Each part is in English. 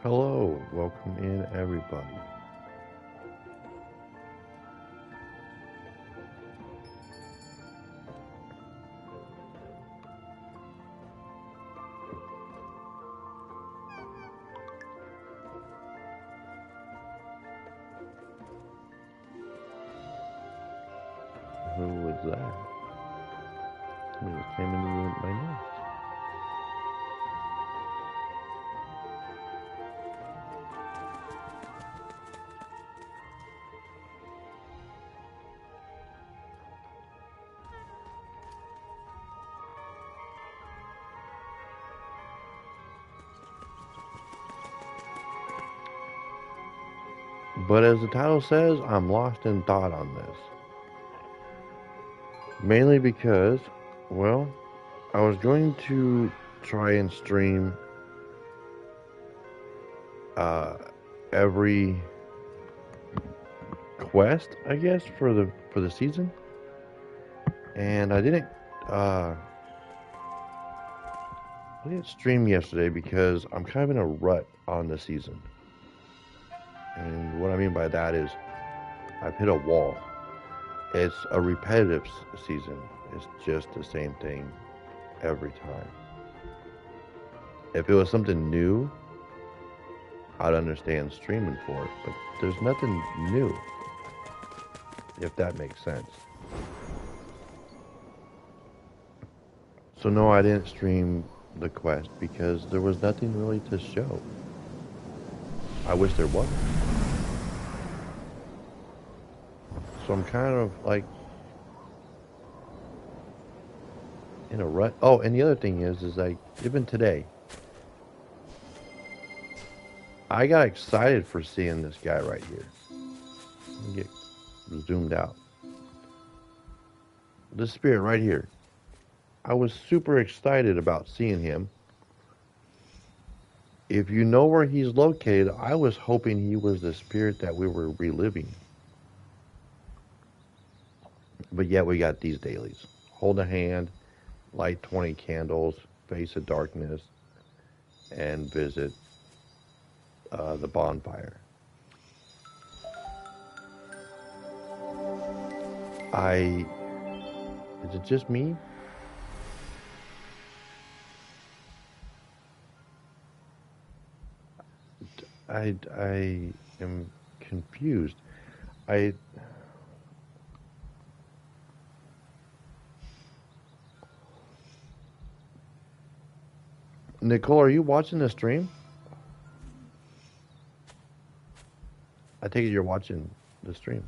Hello, welcome in everybody. Who was that? Somebody just came into my nest. But as the title says, I'm lost in thought on this. Mainly because, well, I was going to try and stream uh, every quest, I guess, for the season, and uh, I didn't stream yesterday because I'm kind of in a rut on the season. And what I mean by that is I've hit a wall. It's a repetitive season. It's just the same thing every time. If it was something new, I'd understand streaming for it, but there's nothing new, if that makes sense. So no, I didn't stream the quest because there was nothing really to show. I wish there was. So I'm kind of like in a rut. Oh, and the other thing is like even today, I got excited for seeing this guy right here. Let me get zoomed out. This spirit right here. I was super excited about seeing him. If you know where he's located, I was hoping he was the spirit that we were reliving. But yet we got these dailies. Hold a hand, light 20 candles, face of darkness, and visit the bonfire. Is it just me? I am confused. I Nicole, are you watching the stream? I take it you're watching the stream.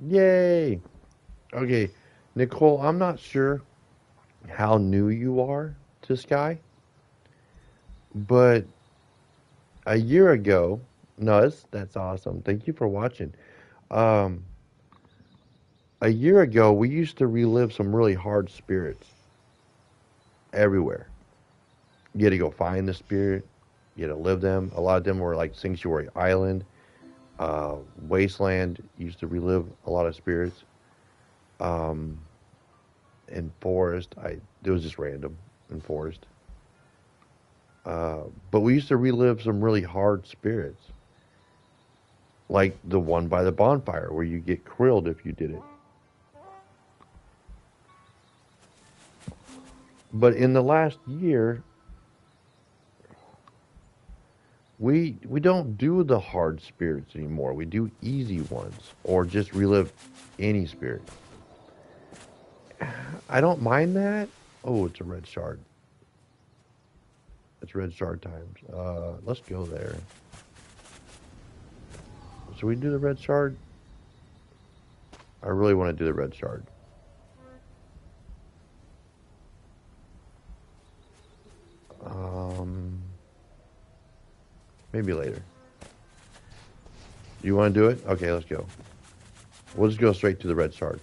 Yay! Okay, Nicole, I'm not sure how new you are to Sky, but a year ago, no, that's awesome. Thank you for watching. Um, a year ago, we used to relive some really hard spirits everywhere. You had to go find the spirit. You had to live them. A lot of them were like Sanctuary Island, Wasteland. Used to relive a lot of spirits. Um, in Forest, it was just random in Forest. But we used to relive some really hard spirits, like the one by the bonfire where you get krilled if you did it. But in the last year, we don't do the hard spirits anymore. We do easy ones or just relive any spirit. I don't mind that. Oh, it's a red shard. It's red shard times. Let's go there. Should we do the red shard? I really want to do the red shard. Um, maybe later. You want to do it? Okay, let's go. We'll just go straight to the red shard.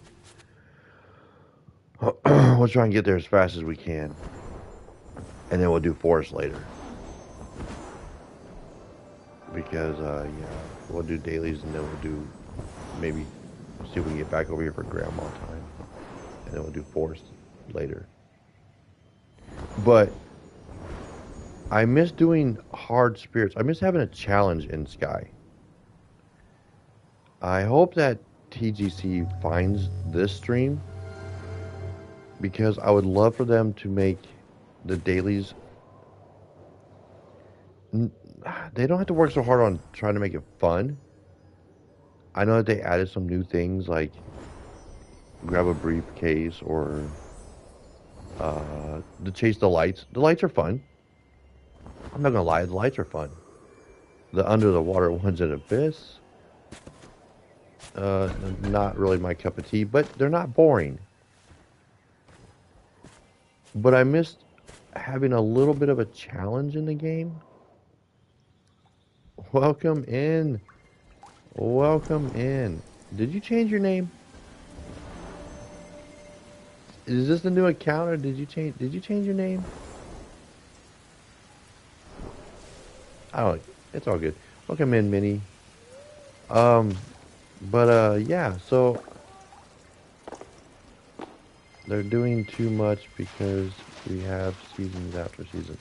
We'll try and get there as fast as we can. And then we'll do forest later. Because, yeah, we'll do dailies and then we'll do maybe see if we can get back over here for grandma time. And then we'll do forest later. But I miss doing hard spirits. I miss having a challenge in Sky. I hope that TGC finds this stream because I would love for them to make the dailies. They don't have to work so hard on trying to make it fun. I know that they added some new things like grab a briefcase or to chase the lights. The lights are fun. I'm not gonna lie, the lights are fun. The under the water ones in Abyss, not really my cup of tea, but they're not boring. But I missed having a little bit of a challenge in the game. Welcome in. Welcome in. Did you change your name? Is this the new account or did you change your name? I don't it's all good. Welcome in, Minnie. Um yeah, so they're doing too much because we have seasons after season.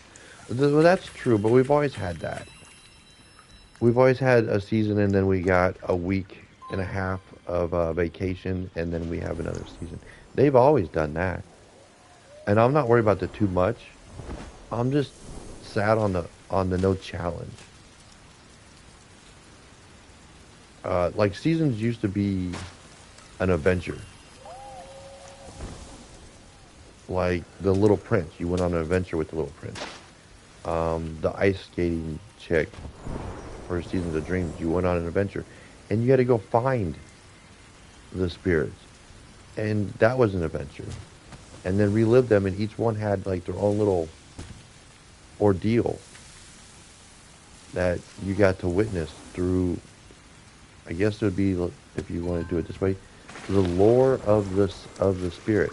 Well, that's true, but we've always had that. We've always had a season and then we got a week and a half of vacation and then we have another season. They've always done that. And I'm not worried about the too much. I'm just sad on the no challenge. Like seasons used to be an adventure. Like the Little Prince, you went on an adventure with the Little Prince. The ice skating chick for Seasons of Dreams, you went on an adventure, and you had to go find the spirits, and that was an adventure, and then relive them, and each one had like their own little ordeal that you got to witness through. I guess it would be, if you want to do it this way, the lore of the spirit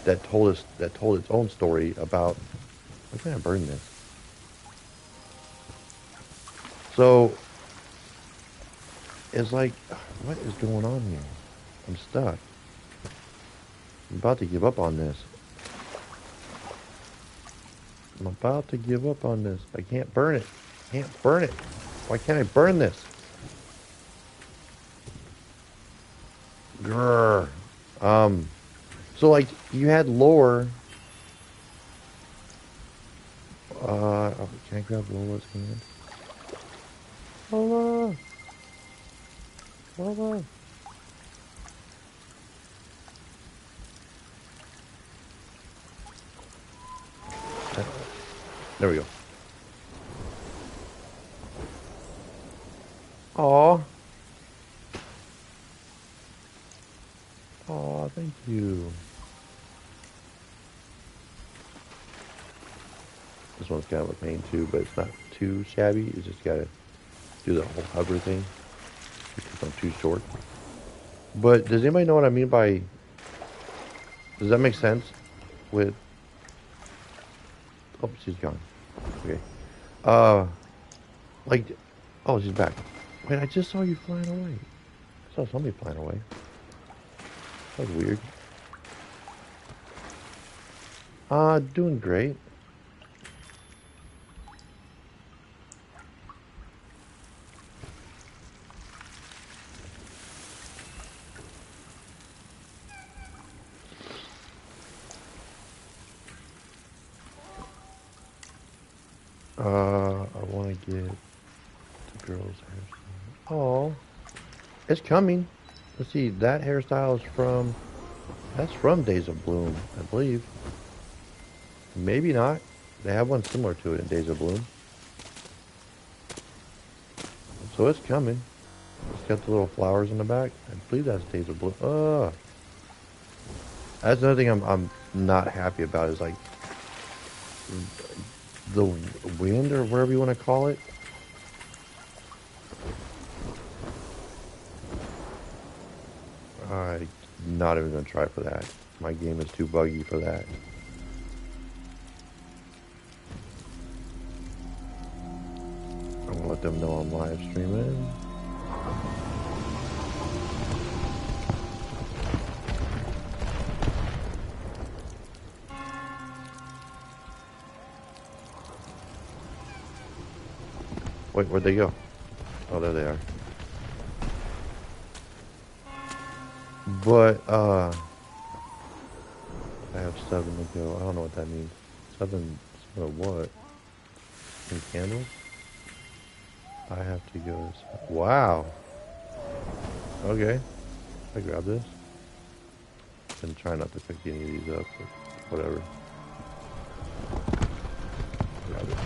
that told its own story about. I'm gonna burn this. So it's like, what is going on here? I'm stuck. I'm about to give up on this. I'm about to give up on this. I can't burn it. Can't burn it. Why can't I burn this? Grr. So like you had lore. Oh, can I grab Lola's hand? Lola. Lola. There we go. Aw. Aw, thank you. This one's kind of a pain too, but it's not too shabby. You just gotta do the whole hover thing because I'm too short. But does anybody know what I mean by? Does that make sense? With oh, she's gone. Okay. Like, oh, she's back. Wait, I just saw you flying away. I saw somebody flying away. That was weird. Doing great. I want to get the girl's hairstyle. Oh, it's coming. Let's see, that hairstyle is that's from Days of Bloom, I believe. Maybe not. They have one similar to it in Days of Bloom. So it's coming. It's got the little flowers in the back. I believe that's Days of Bloom. That's another thing I'm not happy about is like the wind or whatever you want to call it. I'm not even going to try for that. My game is too buggy for that. I'm going to let them know I'm live streaming. Wait, where'd they go? Oh, there they are. But, I have 7 to go. I don't know what that means. 7 of what? Some candles? I have to go. Wow. Okay. I grab this. And try not to pick any of these up, but whatever. Grab it.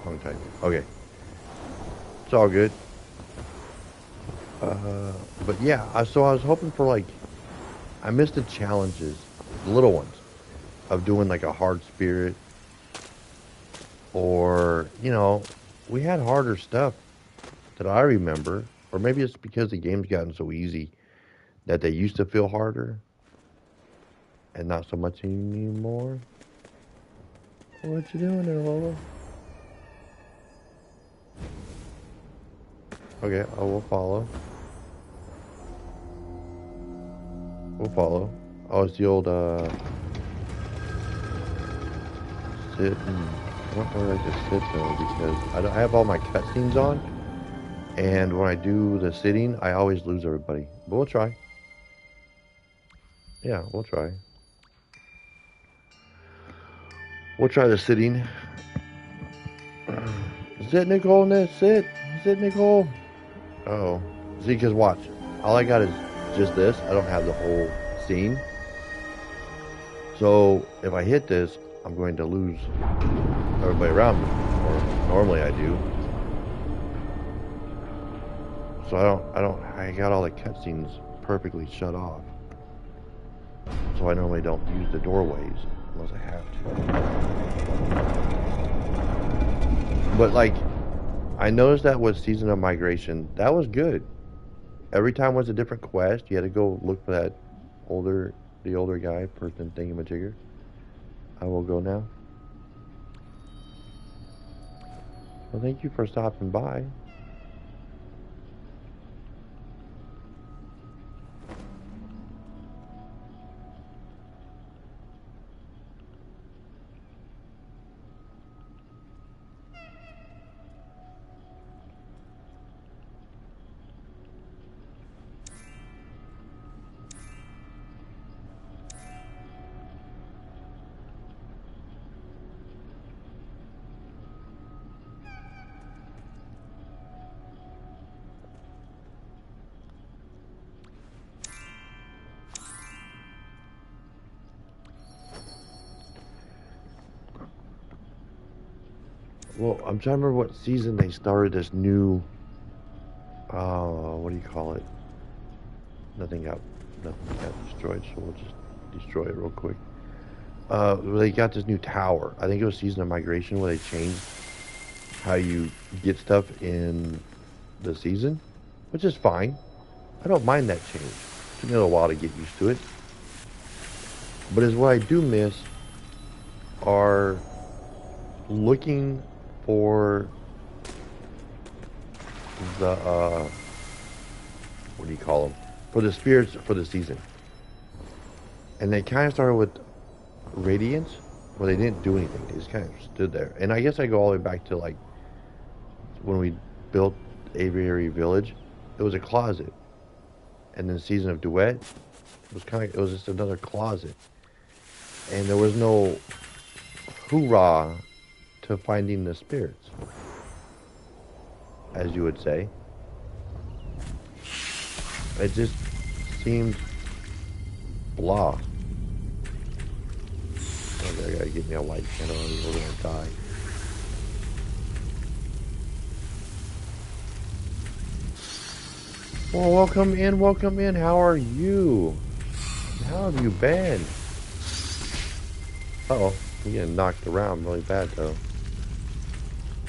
Wrong type. Okay. It's all good. But yeah, so I was hoping for like, I missed the challenges, the little ones, of doing like a hard spirit, or, you know, we had harder stuff that I remember, or maybe it's because the game's gotten so easy that they used to feel harder and not so much anymore. What you doing there, Lola? Okay, I will follow. We'll follow. Oh, it's the old, sit and... I don't really like to sit, though, because I have all my cutscenes on, and when I do the sitting, I always lose everybody. But we'll try. Yeah, we'll try. We'll try the sitting. Sit, Nicole, sit. Sit, Nicole. Uh-oh. See, because watch. All I got is just this. I don't have the whole scene. So, if I hit this, I'm going to lose everybody around me. Or normally I do. So I got all the cutscenes perfectly shut off. So I normally don't use the doorways unless I have to. But like, I noticed that with Season of Migration, that was good. Every time was a different quest. You had to go look for the older guy, person, thingamajigger. I will go now. Well, thank you for stopping by. Well, I'm trying to remember what season they started this new, what do you call it? Nothing got destroyed, so we'll just destroy it real quick. They got this new tower. I think it was Season of Migration where they changed how you get stuff in the season, which is fine. I don't mind that change. It took me a little while to get used to it. But is what I do miss are looking for the what do you call them? For the spirits for the season. And they kind of started with Radiance, where they didn't do anything. They just kind of stood there. And I guess I go all the way back to like when we built Aviary Village. It was a closet. And then Season of Duet it was just another closet. And there was no hoorah to finding the spirits, as you would say. It just seemed blah. Okay, I gotta get me a light candle or we're gonna die. Well, welcome in. How are you? How have you been? Uh-oh, you're getting knocked around really bad though.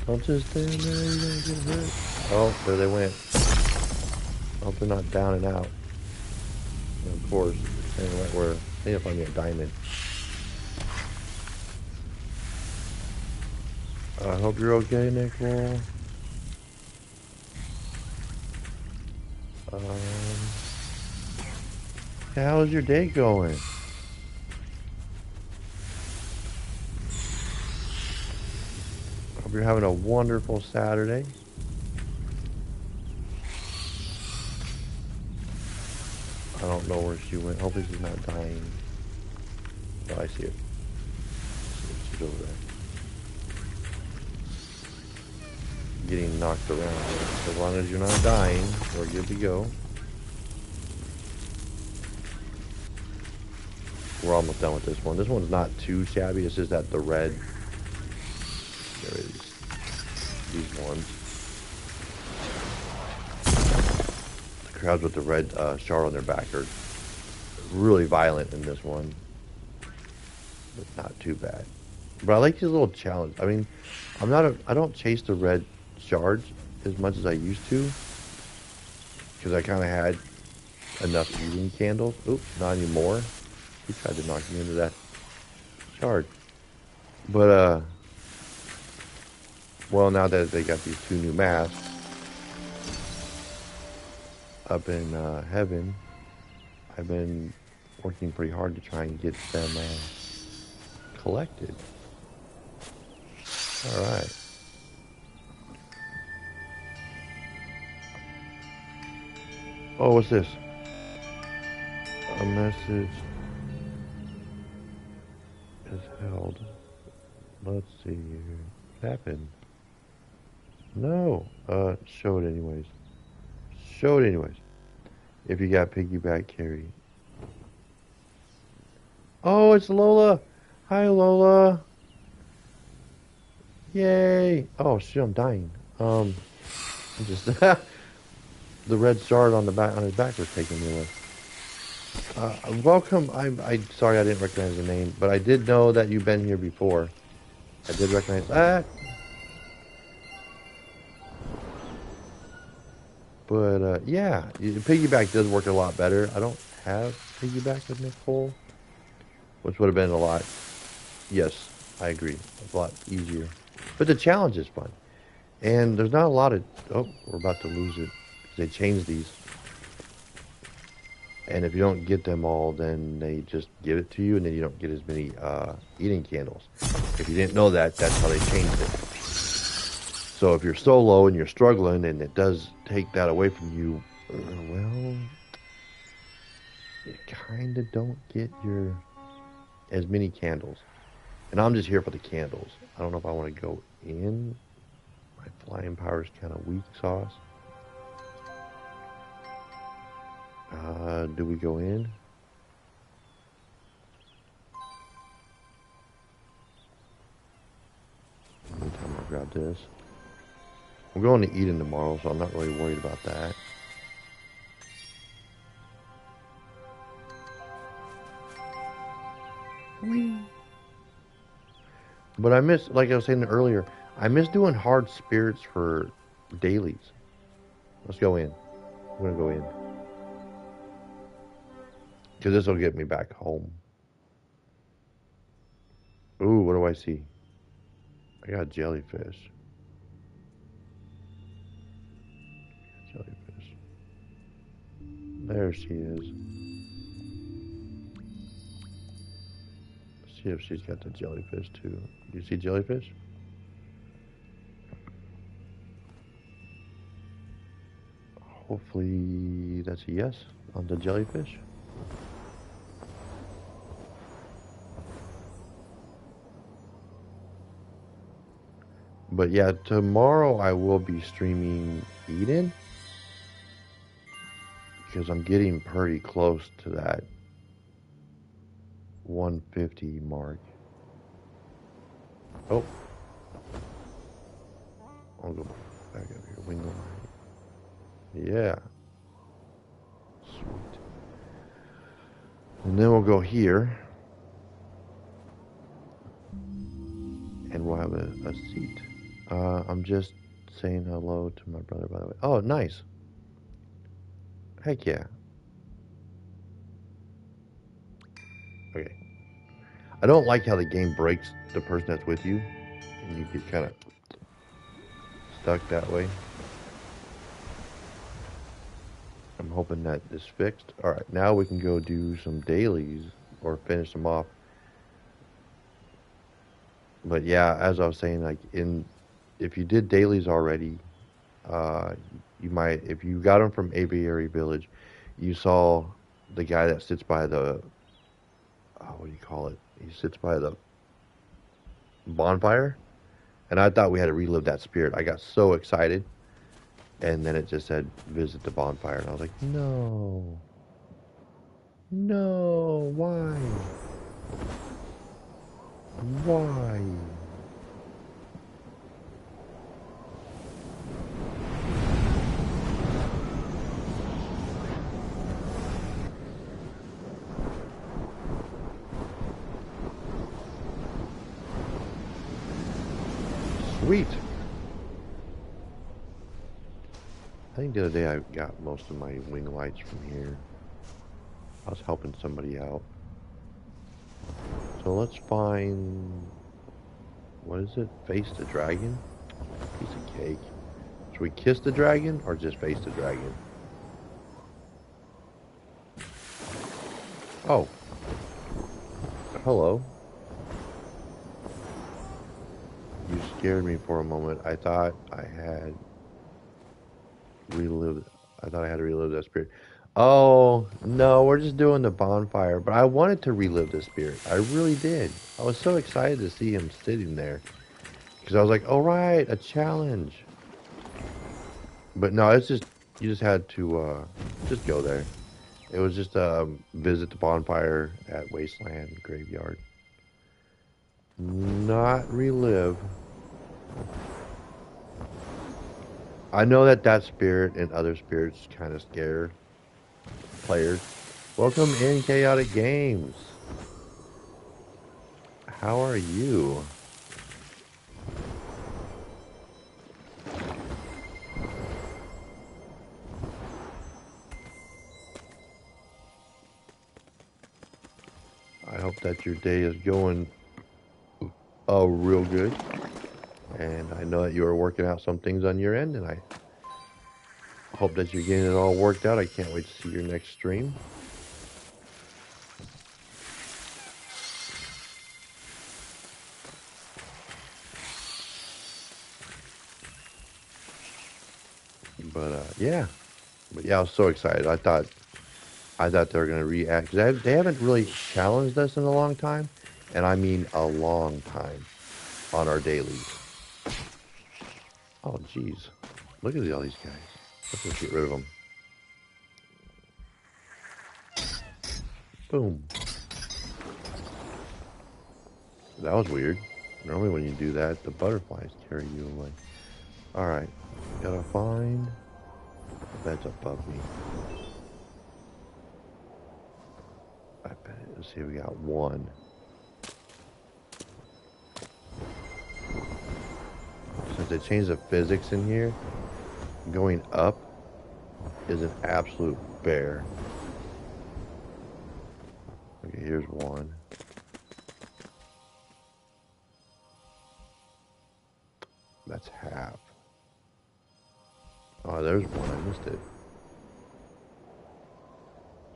Don't just stand there, you're gonna get hurt. Oh, there they went. Hope they're not down and out. And of course, staying right where they find me a diamond. I hope you're okay, Nicole. How's your day going? Hope you're having a wonderful Saturday. I don't know where she went. Hopefully she's not dying. Oh, I see it. She's over there. Getting knocked around. So as long as you're not dying, we're good to go. We're almost done with this one. This one's not too shabby. It's just that the red. There it is. These ones. The crowds with the red shard on their back are really violent in this one. But not too bad. But I like these little challenges. I mean, I don't chase the red shards as much as I used to. Because I kind of had enough eating candles. Oops, not anymore. He tried to knock me into that shard. But, well, now that they got these 2 new masks up in heaven, I've been working pretty hard to try and get them collected. Alright. Oh, what's this? A message is held. Let's see here. What happened? No. Show it anyways. Show it anyways. If you got piggyback carry. Oh, it's Lola. Hi, Lola. Yay. Oh, shit, I'm dying. I'm just... the red shard on the back on his back was taking me away. Welcome. I sorry I didn't recognize the name, but I did know that you've been here before. I did recognize that. But yeah, piggyback does work a lot better. I don't have piggyback with Nicole, which would have been a lot. Yes, I agree. A lot easier. But the challenge is fun, and there's not a lot of. Oh, we're about to lose it. They changed these. And if you don't get them all, then they just give it to you, and then you don't get as many eating candles. If you didn't know that, that's how they changed it. So if you're solo and you're struggling, and it does take that away from you, well, you kind of don't get as many candles. And I'm just here for the candles. I don't know if I want to go in. My flying power is kind of weak sauce. Do we go in? Meantime, I'll grab this. We're going to Eden tomorrow, so I'm not really worried about that. Whee! But I miss, like I was saying earlier, I miss doing hard spirits for dailies. Let's go in. We're going to go in. Because this will get me back home. Ooh, what do I see? I got jellyfish. Jellyfish. There she is. Let's see if she's got the jellyfish too. Do you see jellyfish? Hopefully that's a yes on the jellyfish. But yeah, tomorrow I will be streaming Eden. Because I'm getting pretty close to that 150 mark. Oh. I'll go back up here. Window. Yeah. Sweet. And then we'll go here. And we'll have a seat. I'm just saying hello to my brother, by the way. Oh, nice. Heck yeah. Okay. I don't like how the game breaks the person that's with you. And you get kind of stuck that way. I'm hoping that is fixed. All right, now we can go do some dailies or finish them off. But yeah, as I was saying, like in if you did dailies already, uh, you might if you got them from Aviary Village, you saw the guy that sits by the what do you call it? He sits by the bonfire, and I thought we had to relive that spirit. I got so excited, and then it just said visit the bonfire, and I was like, no, no, why, why? Sweet. I think the other day I got most of my wing lights from here. I was helping somebody out. So let's find, what is it? Face the dragon? Piece of cake. Should we kiss the dragon or just face the dragon? Oh, hello. You scared me for a moment. I thought I had relived. I thought I had to relive that spirit. Oh, no, we're just doing the bonfire. But I wanted to relive the spirit. I really did. I was so excited to see him sitting there. Because I was like, all right, a challenge. But no, it's just, you just had to just go there. It was just visit the bonfire at Wasteland Graveyard. Not relive. I know that that spirit and other spirits kind of scare players. Welcome in Chaotic Games. How are you? I hope that your day is going real good. And I know that you are working out some things on your end, and I hope that you're getting it all worked out. I can't wait to see your next stream. But yeah, I was so excited. I thought they were going to react because they haven't really challenged us in a long time, and I mean a long time on our dailies. Oh, jeez, look at all these guys. Let's just get rid of them. Boom. That was weird. Normally when you do that, the butterflies carry you away. All right, gotta find the beds above me. I bet. Let's see, we got one. Since they changed the physics in here, going up is an absolute bear. Okay, here's one. That's half. Oh, there's one. I missed it.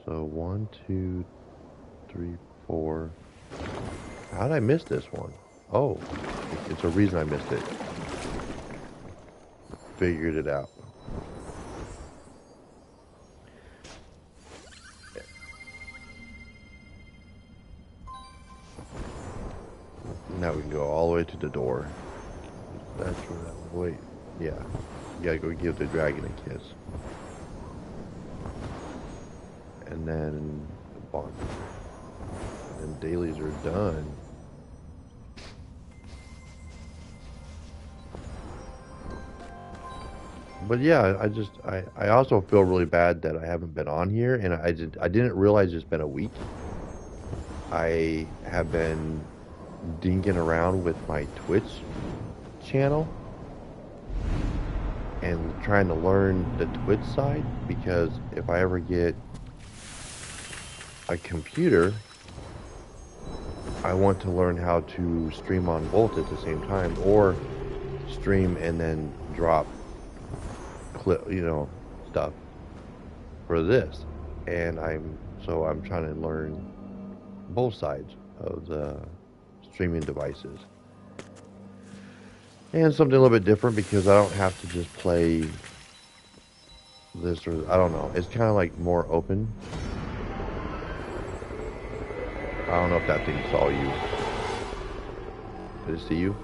So 1, 2, 3, 4. How did I miss this one? Oh, it's a reason I missed it. Figured it out. Now we can go all the way to the door. That's where that one. Wait, yeah. You gotta go give the dragon a kiss. And then the bond. And dailies are done. But yeah, I also feel really bad that I haven't been on here, and I didn't realize it's been a week. I have been dinking around with my Twitch channel and trying to learn the Twitch side, because if I ever get a computer, I want to learn how to stream on both at the same time, or stream and then drop clip, stuff for this, and I'm trying to learn both sides of the streaming devices, and something a little bit different because I don't have to just play this or I don't know. It's kind of like more open. I don't know if that thing saw you. Did it see you?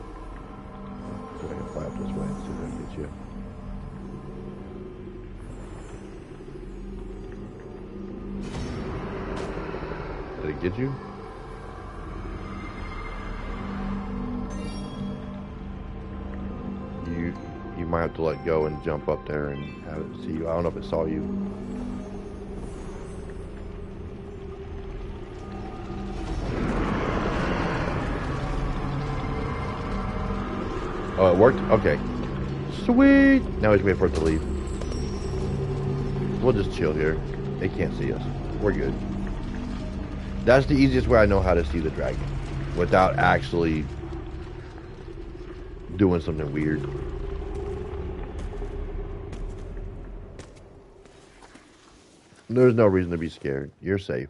So I can fly up this way and see if I can get you. Did it get you? You might have to let go and jump up there and have it see you. I don't know if it saw you. Oh, it worked? Okay. Sweet! Now we just wait for it to leave. We'll just chill here. They can't see us. We're good. That's the easiest way I know how to see the dragon. Without actually doing something weird. There's no reason to be scared. You're safe.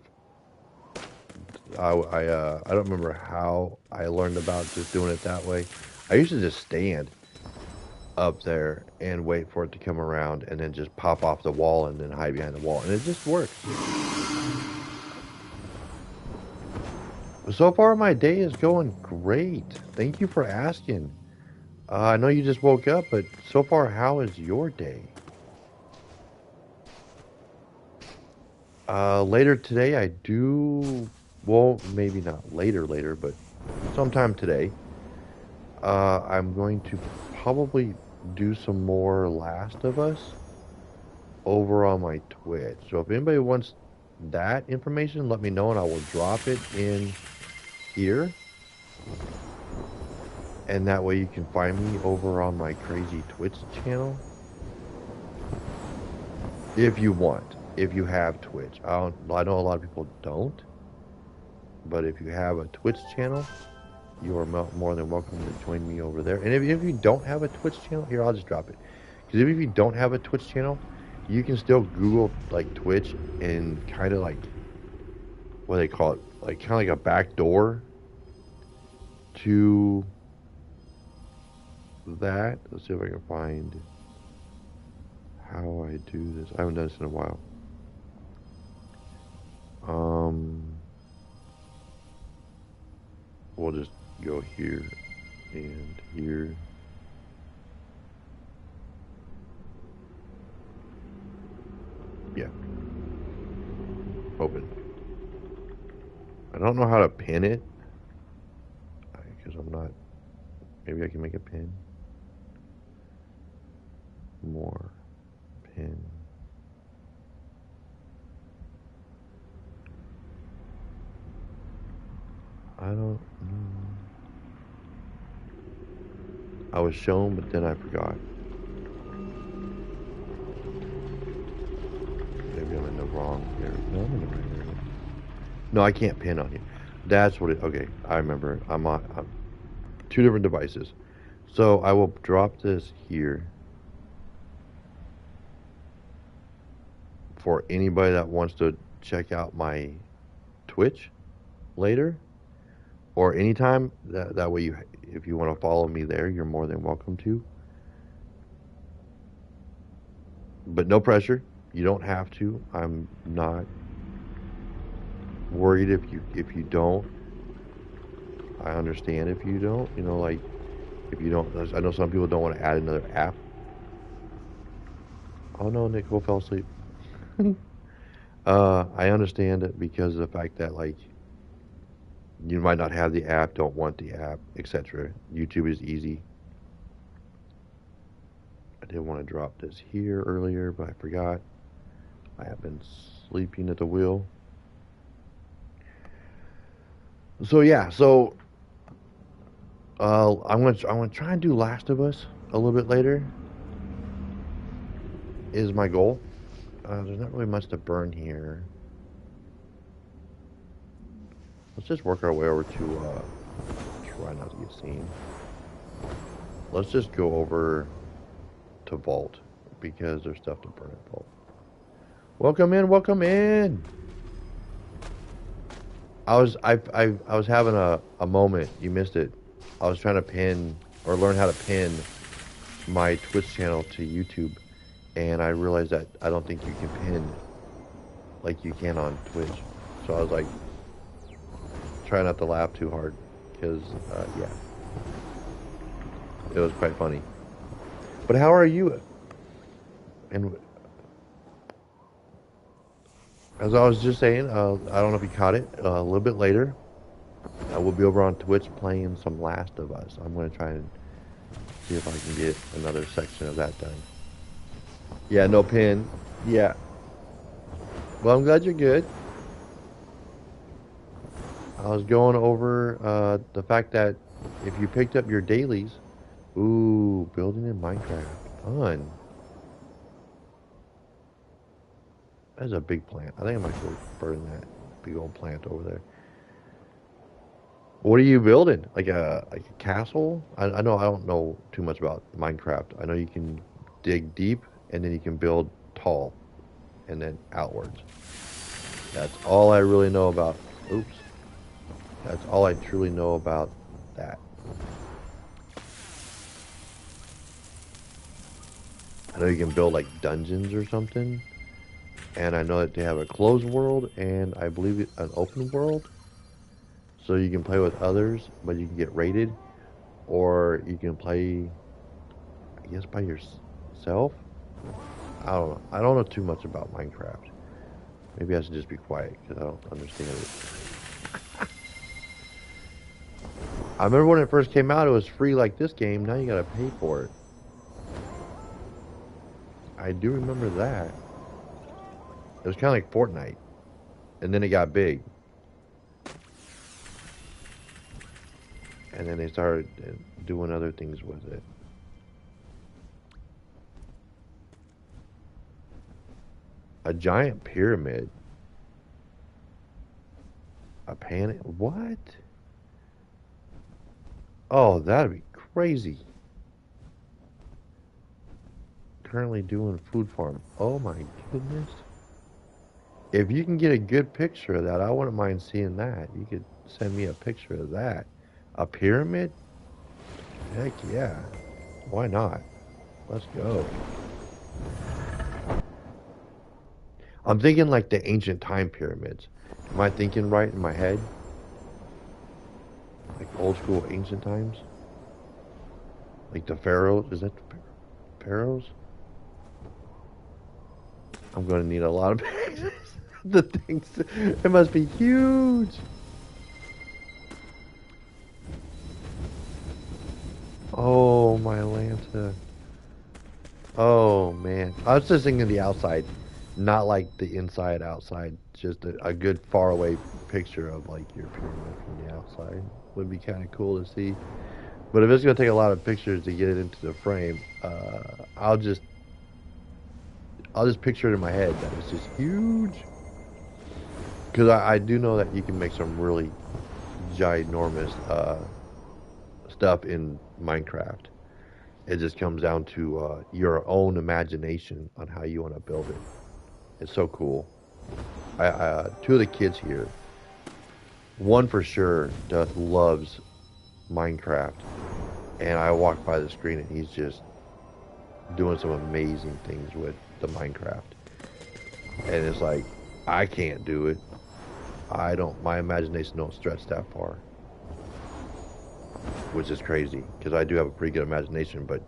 I don't remember how I learned about just doing it that way. I used to just stand up there and wait for it to come around and then just pop off the wall and then hide behind the wall. And it just works. So far, my day is going great. Thank you for asking. I know you just woke up, but so far, how is your day? Later today, I do, well, maybe not later, but sometime today, I'm going to probably do some more Last of Us over on my Twitch. So if anybody wants that information, let me know and I will drop it in here. And that way you can find me over on my crazy Twitch channel. If you want, if you have Twitch. I know a lot of people don't. But if you have a Twitch channel, you are more than welcome to join me over there. And if you don't have a Twitch channel, here, I'll just drop it. Because if you don't have a Twitch channel, you can still Google like Twitch and kind of like, what do they call it? Like kind of like a back door to that. Let's see if I can find how I do this. I haven't done this in a while. We'll just go here and here. Yeah. Open. I don't know how to pin it because I'm not. Maybe I can make a pin. More pin. I don't know. I was shown, but then I forgot. Maybe I'm in the wrong area. No, I'm in the right area. No, I can't pin on you. That's what it. Okay, I remember. I'm on two different devices. So I will drop this here for anybody that wants to check out my Twitch later or anytime. That way, if you want to follow me there, you're more than welcome to. But no pressure. You don't have to. I'm not worried if you don't. I understand if you don't. You know, like if you don't. I know some people don't want to add another app. Oh no, Nicole fell asleep. I understand it because of the fact that like you might not have the app, don't want the app, etc. YouTube is easy. I did want to drop this here earlier, but I forgot. I have been sleeping at the wheel. So yeah, I'm gonna try and do Last of Us a little bit later. Is my goal. There's not really much to burn here. Let's just work our way over to try not to get seen. Let's just go over to Vault because there's stuff to burn at Vault. Welcome in, welcome in. I was having a moment. You missed it. I was trying to pin or learn how to pin my Twitch channel to YouTube, and I realized that I don't think you can pin like you can on Twitch. So I was like, try not to laugh too hard, because yeah, it was quite funny. But how are you? And as I was just saying, I don't know if you caught it. A little bit later, we'll be over on Twitch playing some Last of Us. I'm going to try and see if I can get another section of that done. Yeah, no pin. Yeah. Well, I'm glad you're good. I was going over the fact that if you picked up your dailies, ooh, building in Minecraft, fun. That's a big plant. I think I might go burn that big old plant over there. What are you building? Like a castle? I know I don't know too much about Minecraft. I know you can dig deep and then you can build tall and then outwards. That's all I really know about. Oops. That's all I truly know about that. I know you can build like dungeons or something. And I know that they have a closed world and I believe an open world. So you can play with others, but you can get raided. Or you can play, I guess, by yourself. I don't know. I don't know too much about Minecraft. Maybe I should just be quiet because I don't understand it. I remember when it first came out, it was free like this game. Now you gotta pay for it. I do remember that. It was kind of like Fortnite, and then it got big, and then they started doing other things with it. A giant pyramid. A pan. What? Oh, that'd be crazy. Currently doing food farm. Oh my goodness. If you can get a good picture of that, I wouldn't mind seeing that. You could send me a picture of that. A pyramid? Heck yeah. Why not? Let's go. I'm thinking like the ancient time pyramids. Am I thinking right in my head? Like old school ancient times? Like the pharaohs? Is that the pharaohs? I'm going to need a lot of pictures. The things, it must be huge. Oh, my Lanta. Oh, man. I was just thinking the outside, not like the inside outside. Just a good far away picture of like your pyramid from the outside would be kind of cool to see. But if it's going to take a lot of pictures to get it into the frame, I'll just picture it in my head that it's just huge. Because I do know that you can make some really ginormous stuff in Minecraft. It just comes down to your own imagination on how you want to build it. It's so cool. Two of the kids here, one for sure, does loves Minecraft, and I walk by the screen and he's just doing some amazing things with the Minecraft. And it's like, I can't do it. I don't. My imagination don't stretch that far, which is crazy because I do have a pretty good imagination, but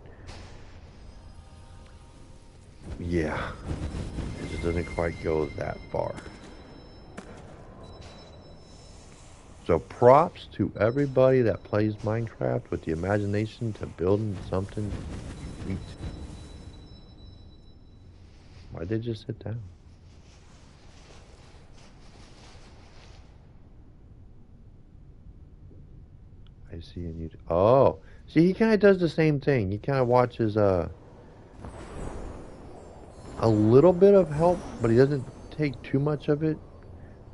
yeah, it just doesn't quite go that far. So props to everybody that plays Minecraft with the imagination to building something sweet. Why'd they just sit down? I see in YouTube. Oh, see, he kind of does the same thing. He kind of watches a little bit of help, but he doesn't take too much of it.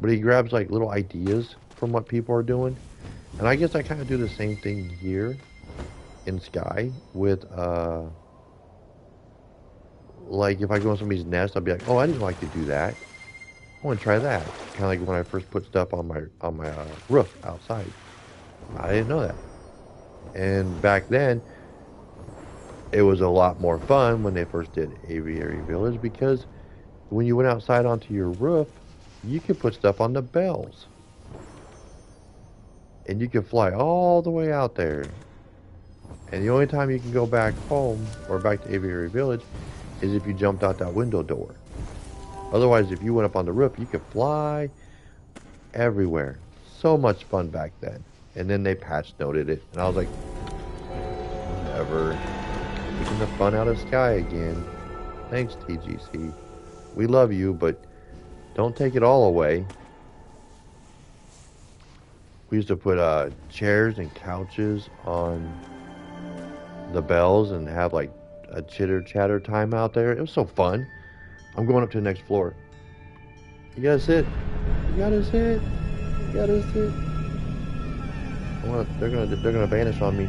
But he grabs like little ideas from what people are doing. And I guess I kind of do the same thing here in Sky with like if I go in somebody's nest, I'll be like, oh, I didn't like to do that. I want to try that. Kind of like when I first put stuff on my roof outside. I didn't know that. And back then, it was a lot more fun when they first did Aviary Village because when you went outside onto your roof, you could put stuff on the bells. And you could fly all the way out there. And the only time you can go back home or back to Aviary Village is if you jumped out that window door. Otherwise, if you went up on the roof, you could fly everywhere. So much fun back then. And then they patch noted it. And I was like, whatever. Taking the fun out of Sky again. Thanks, TGC. We love you, but don't take it all away. We used to put chairs and couches on the bells and have like a chitter chatter time out there. It was so fun. I'm going up to the next floor. You gotta sit. You gotta sit. You gotta sit. They're gonna vanish on me.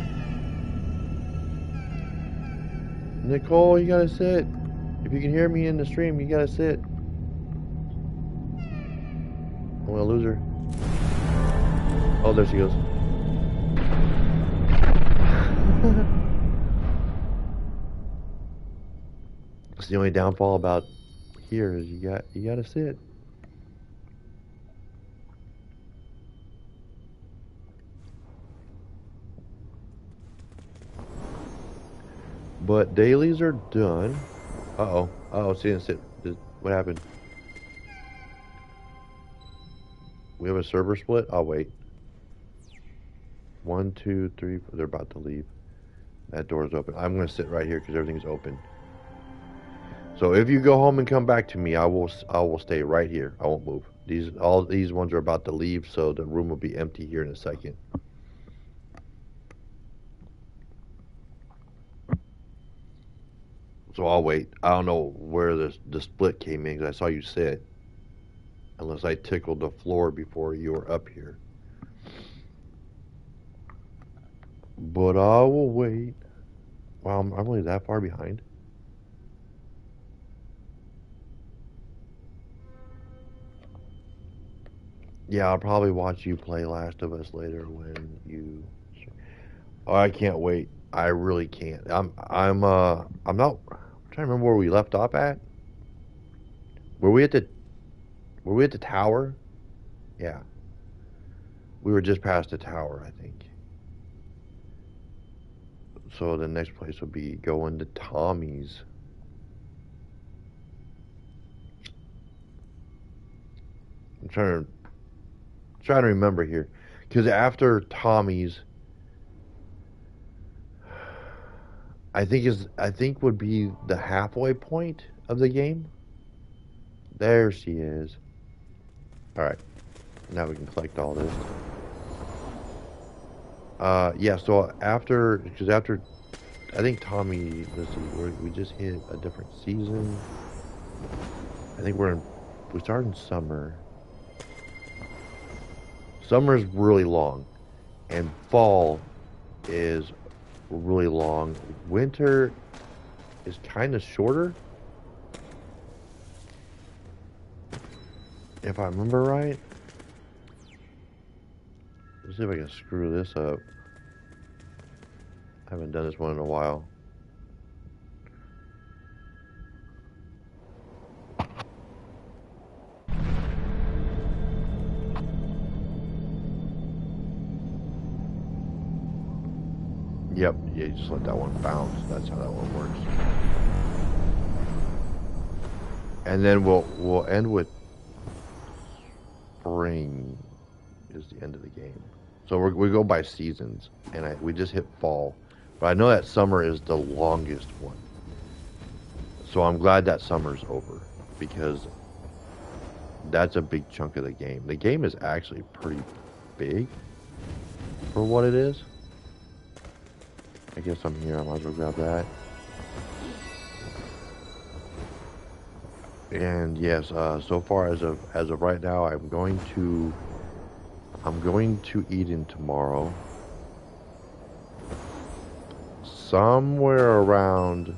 Nicole, you gotta sit. If you can hear me in the stream, you gotta sit. I'm gonna lose her. Oh, there she goes. It's the only downfall about here is you gotta sit. But dailies are done. Uh-oh. Uh-oh, she didn't sit. What happened? We have a server split? I'll wait. 1, 2, 3. They're about to leave. That door's open. I'm going to sit right here because everything's open. So if you go home and come back to me, I will stay right here. I won't move. All these ones are about to leave, so the room will be empty here in a second. So I'll wait. I don't know where the split came in because I saw you sit. Unless I tickled the floor before you were up here. But I will wait. Wow, I'm really that far behind. Yeah, I'll probably watch you play Last of Us later when you. Oh, I can't wait. I really can't. I'm not. I'm trying to remember where we left off at. Were we at the tower? Yeah. We were just past the tower, I think. So the next place would be going to Tommy's. I'm trying to remember here, because after Tommy's, I think would be the halfway point of the game. There she is. All right, now we can collect all this. Yeah. So because after, I think Tommy. Let's see, we just hit a different season. I think we started in summer. Summer's really long, and fall is really long. Winter is kind of shorter, if I remember right. Let's see if I can screw this up. I haven't done this one in a while. Yep, yeah, you just let that one bounce. That's how that one works. And then we'll end with spring is the end of the game. So we go by seasons, and we just hit fall, but I know that summer is the longest one. So I'm glad that summer's over because that's a big chunk of the game. The game is actually pretty big for what it is. I guess I'm here. I might as well grab that. And yes, so far as of right now, I'm going to Eden tomorrow. Somewhere around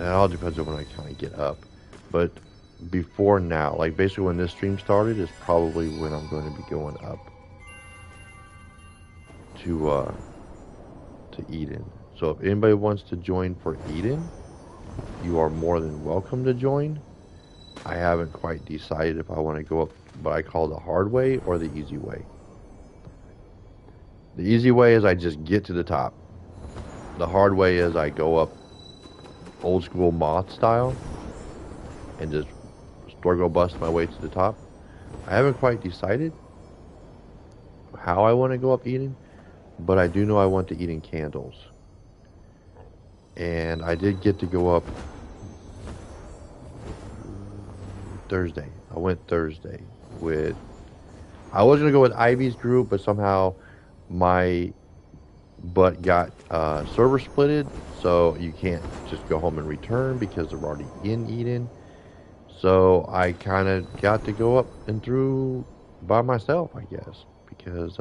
it all depends on when I kind of get up. But before now, like basically when this stream started, is probably when I'm going to be going up to Eden. So if anybody wants to join for Eden, you are more than welcome to join. I haven't quite decided if I want to go up what I call the hard way or the easy way. The easy way is I just get to the top. The hard way is I go up old school moth style and just struggle bust my way to the top. I haven't quite decided how I want to go up Eden, but I do know I want to Eden Candles. And I did get to go up Thursday. I went Thursday with. I was gonna go with Ivy's group, but somehow my butt got server splitted, so you can't just go home and return because they're already in Eden. So I kind of got to go up and through by myself, I guess, because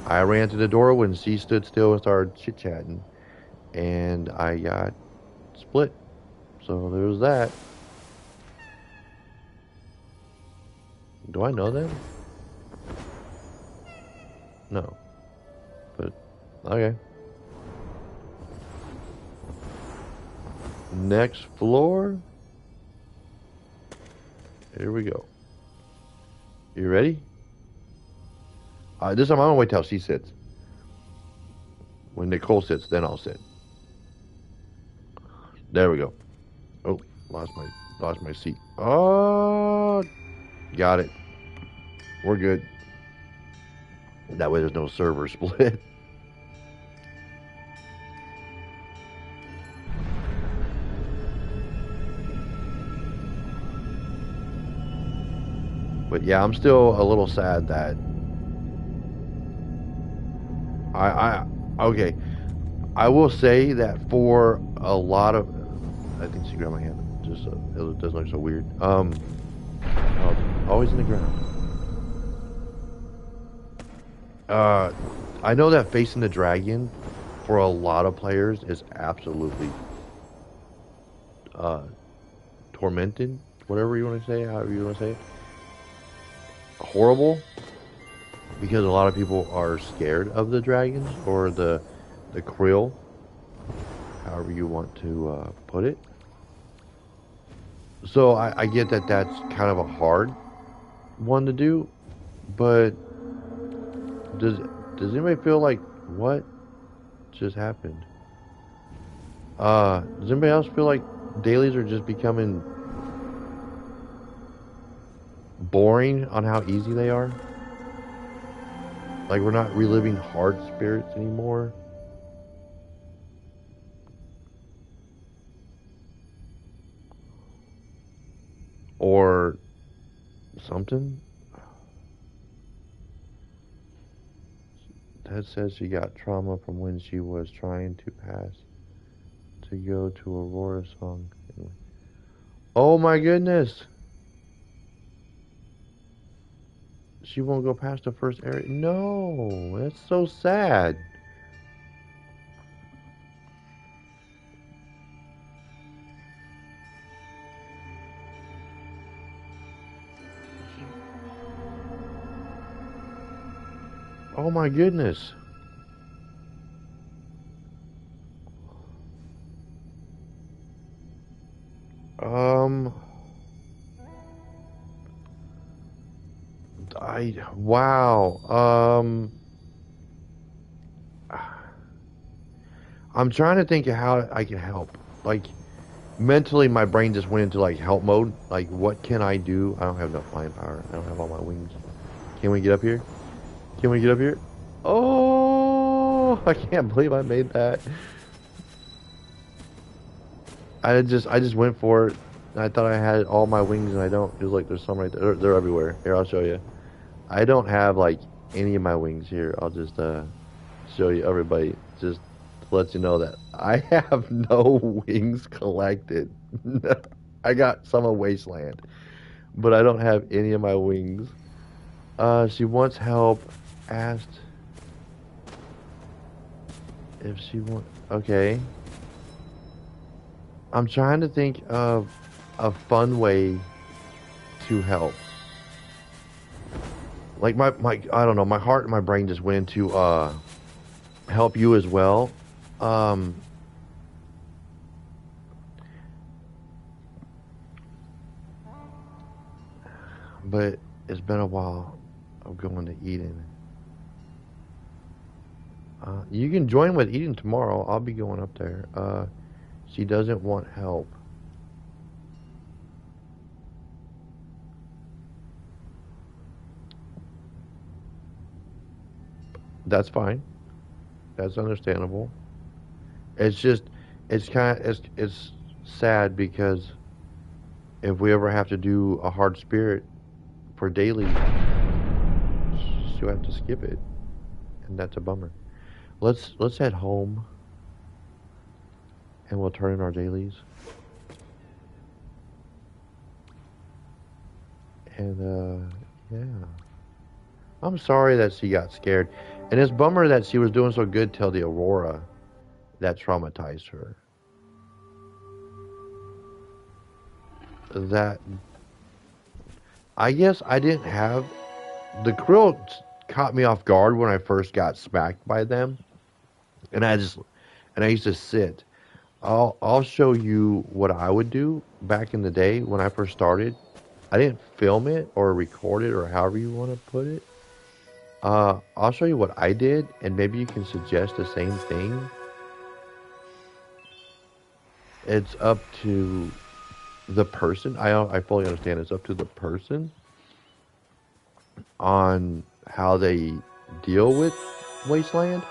I ran to the door when she stood still and started chit chatting, and I got split. So there was that. Do I know them? No. But, okay. Next floor. Here we go. You ready? This time I'm gonna wait till she sits. When Nicole sits, then I'll sit. There we go. Oh, lost my seat. Oh, got it. We're good. That way there's no server split. But yeah, I'm still a little sad that okay. I will say that for a lot of, I think she grabbed my hand. Just it doesn't look so weird. Always in the ground. I know that facing the dragon for a lot of players is absolutely tormented. Whatever you want to say, however you want to say it. Horrible, because a lot of people are scared of the dragons or the krill, however you want to put it. So I get that that's kind of a hard one to do, but does anybody feel like what just happened? Does anybody else feel like dailies are just becoming boring on how easy they are? Like we're not reliving hard spirits anymore? Or something? Ted says she got trauma from when she was trying to pass to go to Aurora song. Oh my goodness! She won't go past the first area. No, that's so sad. Oh my goodness. Wow. I'm trying to think of how I can help. Like, mentally, my brain just went into like help mode. Like, what can I do? I don't have enough flying power. I don't have all my wings. Can we get up here? Can we get up here? Oh, I can't believe I made that. I just went for it. I thought I had all my wings and I don't. It was like there's some right there. They're everywhere. Here, I'll show you. I don't have like any of my wings here. I'll just show you everybody. Just to let you know that I have no wings collected. I got some of Wasteland, but I don't have any of my wings. She wants help. Asked if she want. Okay. I'm trying to think of a fun way to help. Like my I don't know, my heart and my brain just went into help you as well. Um, but it's been a while of going to Eden. You can join with Eden tomorrow. I'll be going up there. She doesn't want help. That's fine. That's understandable. It's just, it's sad because if we ever have to do a hard spirit for daily, she'll have to skip it, and that's a bummer. Let's head home, and we'll turn in our dailies. And yeah, I'm sorry that she got scared, and it's bummer that she was doing so good till the Aurora that traumatized her. That I guess I didn't have the krill caught me off guard when I first got smacked by them, and I used to sit. I'll show you what I would do back in the day when I first started. I didn't film it or record it or however you want to put it. I'll show you what I did, and maybe you can suggest the same thing. It's up to the person. I fully understand. It's up to the person on how they deal with Wasteland.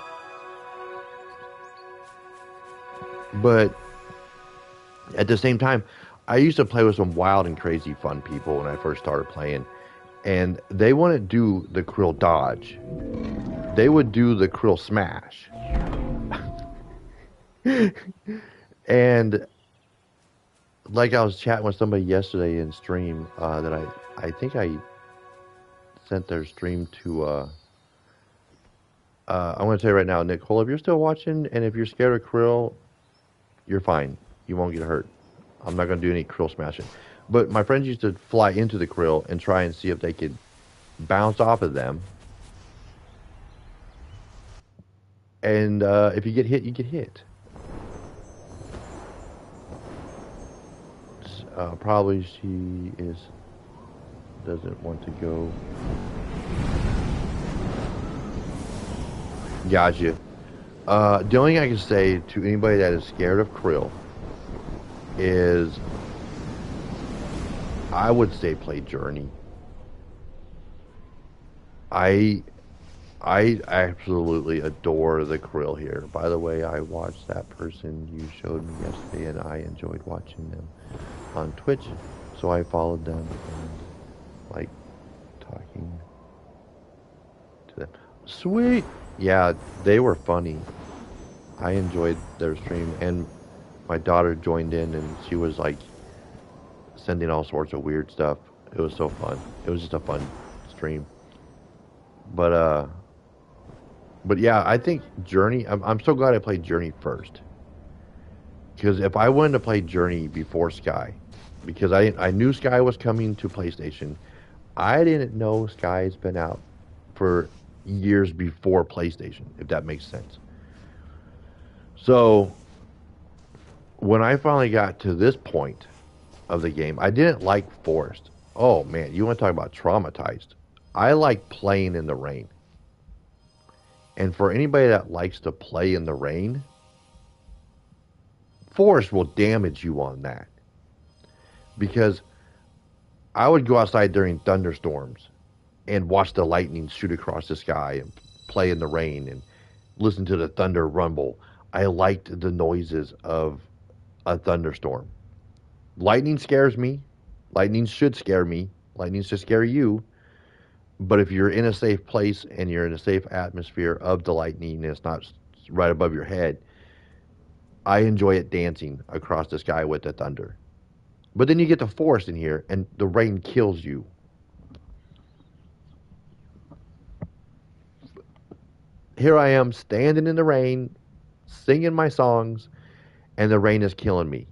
But at the same time, I used to play with some wild and crazy fun people when I first started playing, and they wouldn't do the krill dodge. They would do the krill smash. And like I was chatting with somebody yesterday in stream that I think I sent their stream to. I'm going to tell you right now, Nicole, if you're still watching and if you're scared of krill, you're fine. You won't get hurt. I'm not going to do any krill smashing. But my friends used to fly into the krill and try and see if they could bounce off of them. And if you get hit, you get hit. Probably she is doesn't want to go. Gotcha. The only thing I can say to anybody that is scared of krill is I would say play Journey. I I absolutely adore the krill here. By the way, I watched that person you showed me yesterday, and I enjoyed watching them on Twitch, so I followed them and like talking to them. Sweet. Yeah, they were funny. I enjoyed their stream, and my daughter joined in, and she was like sending all sorts of weird stuff. It was so fun. It was just a fun stream. But but yeah, I think Journey. I'm so glad I played Journey first, because if I wanted to play Journey before Sky, because I knew Sky was coming to PlayStation, I didn't know Sky's been out for years before PlayStation, if that makes sense. So when I finally got to this point of the game, I didn't like Forest. Oh man, you want to talk about traumatized? I like playing in the rain. And for anybody that likes to play in the rain, Forest will damage you on that. Because I would go outside during thunderstorms and watch the lightning shoot across the sky and play in the rain and listen to the thunder rumble. I liked the noises of a thunderstorm. Lightning scares me. Lightning should scare me. Lightning should scare you. But if you're in a safe place and you're in a safe atmosphere of the lightning and it's not right above your head, I enjoy it dancing across the sky with the thunder. But then you get the forest in here and the rain kills you. Here I am standing in the rain, singing my songs, and the rain is killing me.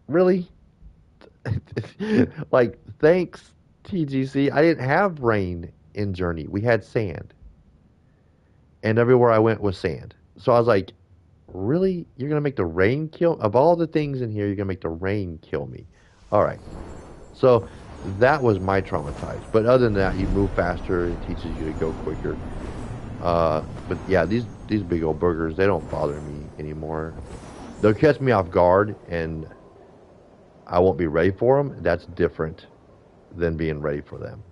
Really? Like, thanks, TGC. I didn't have rain in Journey. We had sand. And everywhere I went was sand. So I was like, really? You're going to make the rain kill? Of all the things in here, you're going to make the rain kill me. All right. So that was my traumatized. But other than that, you move faster. It teaches you to go quicker. But yeah, these big old burgers, they don't bother me anymore. They'll catch me off guard, and I won't be ready for them. That's different than being ready for them.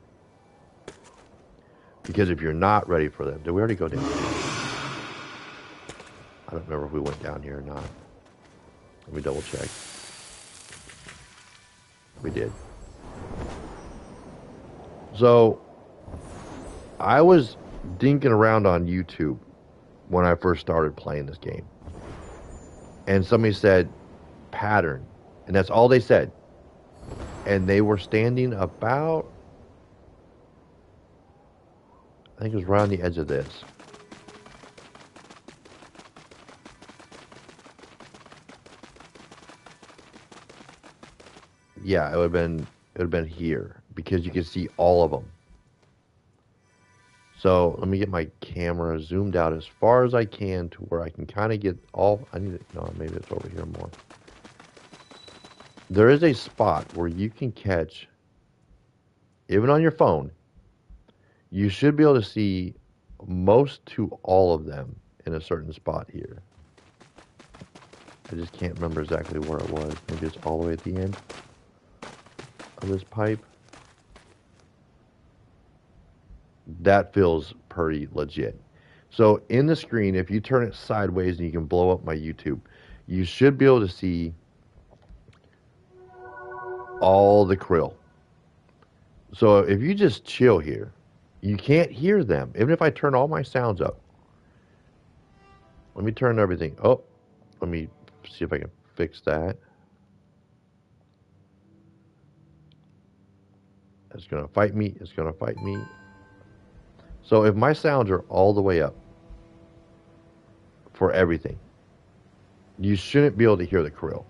Because if you're not ready for them, did we already go down here? I don't remember if we went down here or not. Let me double check. We did. So, I was dinking around on YouTube when I first started playing this game. And somebody said, pattern. And that's all they said. And they were standing about, I think it was right on the edge of this. Yeah, it would have been here because you can see all of them. So let me get my camera zoomed out as far as I can to where I can kind of get all. I need to, no, maybe it's over here more. There is a spot where you can catch, even on your phone, you should be able to see most to all of them in a certain spot here. I just can't remember exactly where it was. Maybe it's all the way at the end of this pipe. That feels pretty legit. So in the screen, if you turn it sideways and you can blow up my YouTube, you should be able to see all the krill. So if you just chill here, you can't hear them. Even if I turn all my sounds up. Let me turn everything. Oh, let me see if I can fix that. It's going to fight me. It's going to fight me. So if my sounds are all the way up for everything, you shouldn't be able to hear the krill.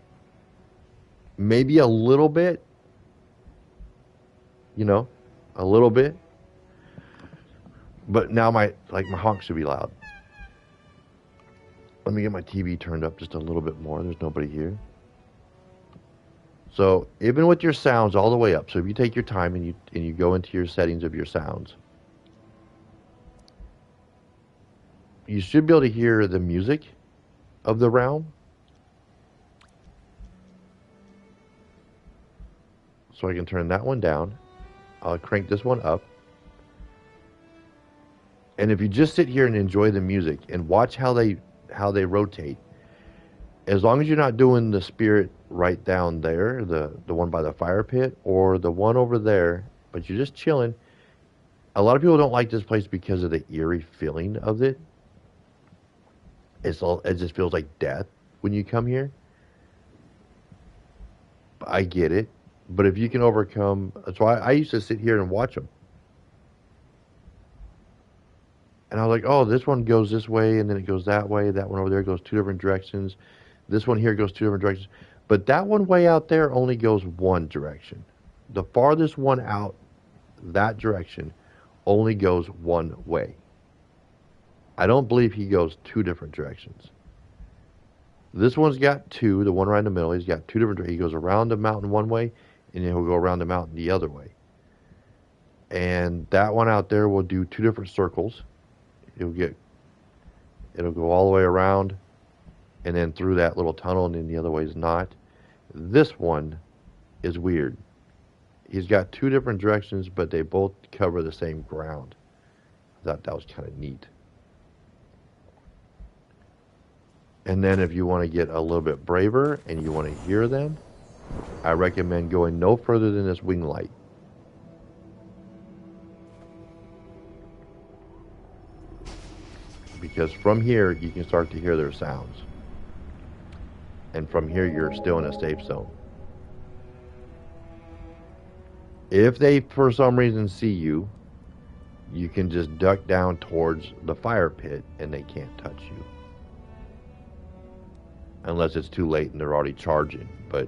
Maybe a little bit, a little bit. But now my honk should be loud. Let me get my TV turned up just a little bit more. There's nobody here. So even with your sounds all the way up, so if you take your time and you go into your settings of your sounds, you should be able to hear the music of the realm. So I can turn that one down. I'll crank this one up. And if you just sit here and enjoy the music and watch how they rotate, as long as you're not doing the spirit right down there, the one by the fire pit, or the one over there, but you're just chilling. A lot of people don't like this place because of the eerie feeling of it. It just feels like death when you come here. I get it. But if you can overcome, that's why I used to sit here and watch them. And I was like, oh, this one goes this way, and then it goes that way. That one over there goes two different directions. This one here goes two different directions. But that one way out there only goes one direction. The farthest one out that direction only goes one way. I don't believe he goes two different directions. This one's got two, the one right in the middle, he's got two different, he goes around the mountain one way, and then he'll go around the mountain the other way. And that one out there will do two different circles. It'll go all the way around, and then through that little tunnel, and then the other way is not. This one is weird. He's got two different directions, but they both cover the same ground. I thought that was kind of neat. And then if you want to get a little bit braver and you want to hear them, I recommend going no further than this wing light. Because from here, you can start to hear their sounds. And from here, you're still in a safe zone. If they, for some reason, see you, you can just duck down towards the fire pit and they can't touch you. Unless it's too late and they're already charging. But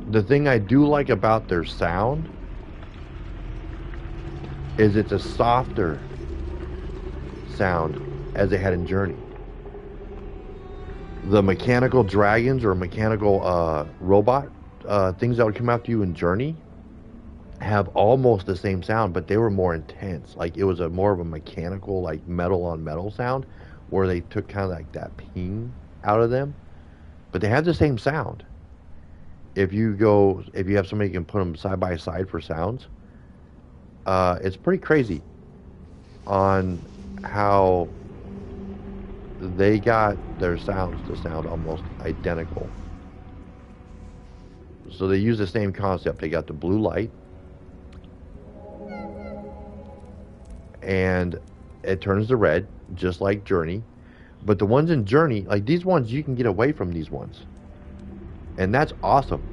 The thing I do like about their sound is it's a softer sound as they had in Journey. The mechanical dragons or mechanical robot things that would come after you in Journey have almost the same sound, but they were more intense. Like it was a more of a mechanical, like metal on metal sound, where they took kind of like that ping out of them, but they had the same sound. If you have somebody who can put them side by side for sounds, it's pretty crazy on how they got their sounds to sound almost identical. So they use the same concept. They got the blue light, and it turns to red, just like Journey. But the ones in Journey, like these ones, you can get away from these ones. And that's awesome.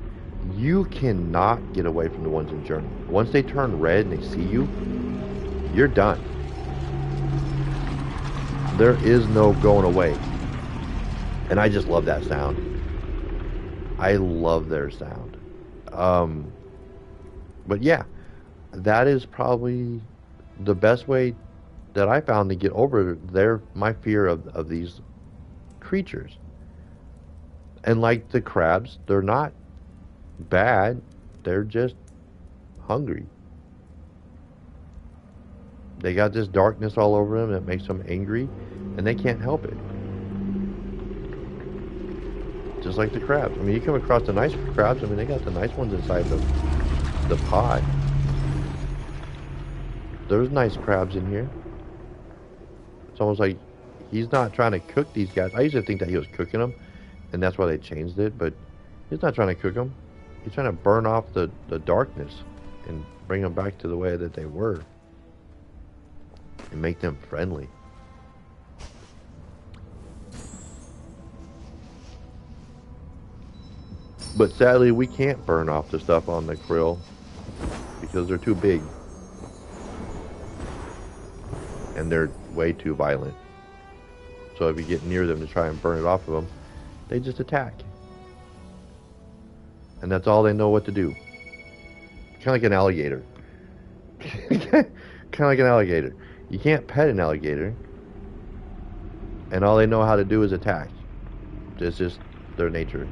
You cannot get away from the ones in Journey. Once they turn red and they see you, you're done. There is no going away. And I just love that sound. I love their sound. But yeah, that is probably the best way that I found to get over my fear of these creatures. And like the crabs, they're not bad. They're just hungry. They got this darkness all over them that makes them angry, and they can't help it. Just like the crabs. I mean, you come across the nice crabs. I mean, they got the nice ones inside the pot. There's nice crabs in here. It's almost like he's not trying to cook these guys. I used to think that he was cooking them, and that's why they changed it, but he's not trying to cook them. He's trying to burn off the darkness and bring them back to the way that they were and make them friendly. But sadly, we can't burn off the stuff on the krill because they're too big and they're way too violent. So if you get near them to try and burn it off of them, they just attack. And that's all they know what to do. Kind of like an alligator. Kind of like an alligator. You can't pet an alligator, and all they know how to do is attack. It's just their nature.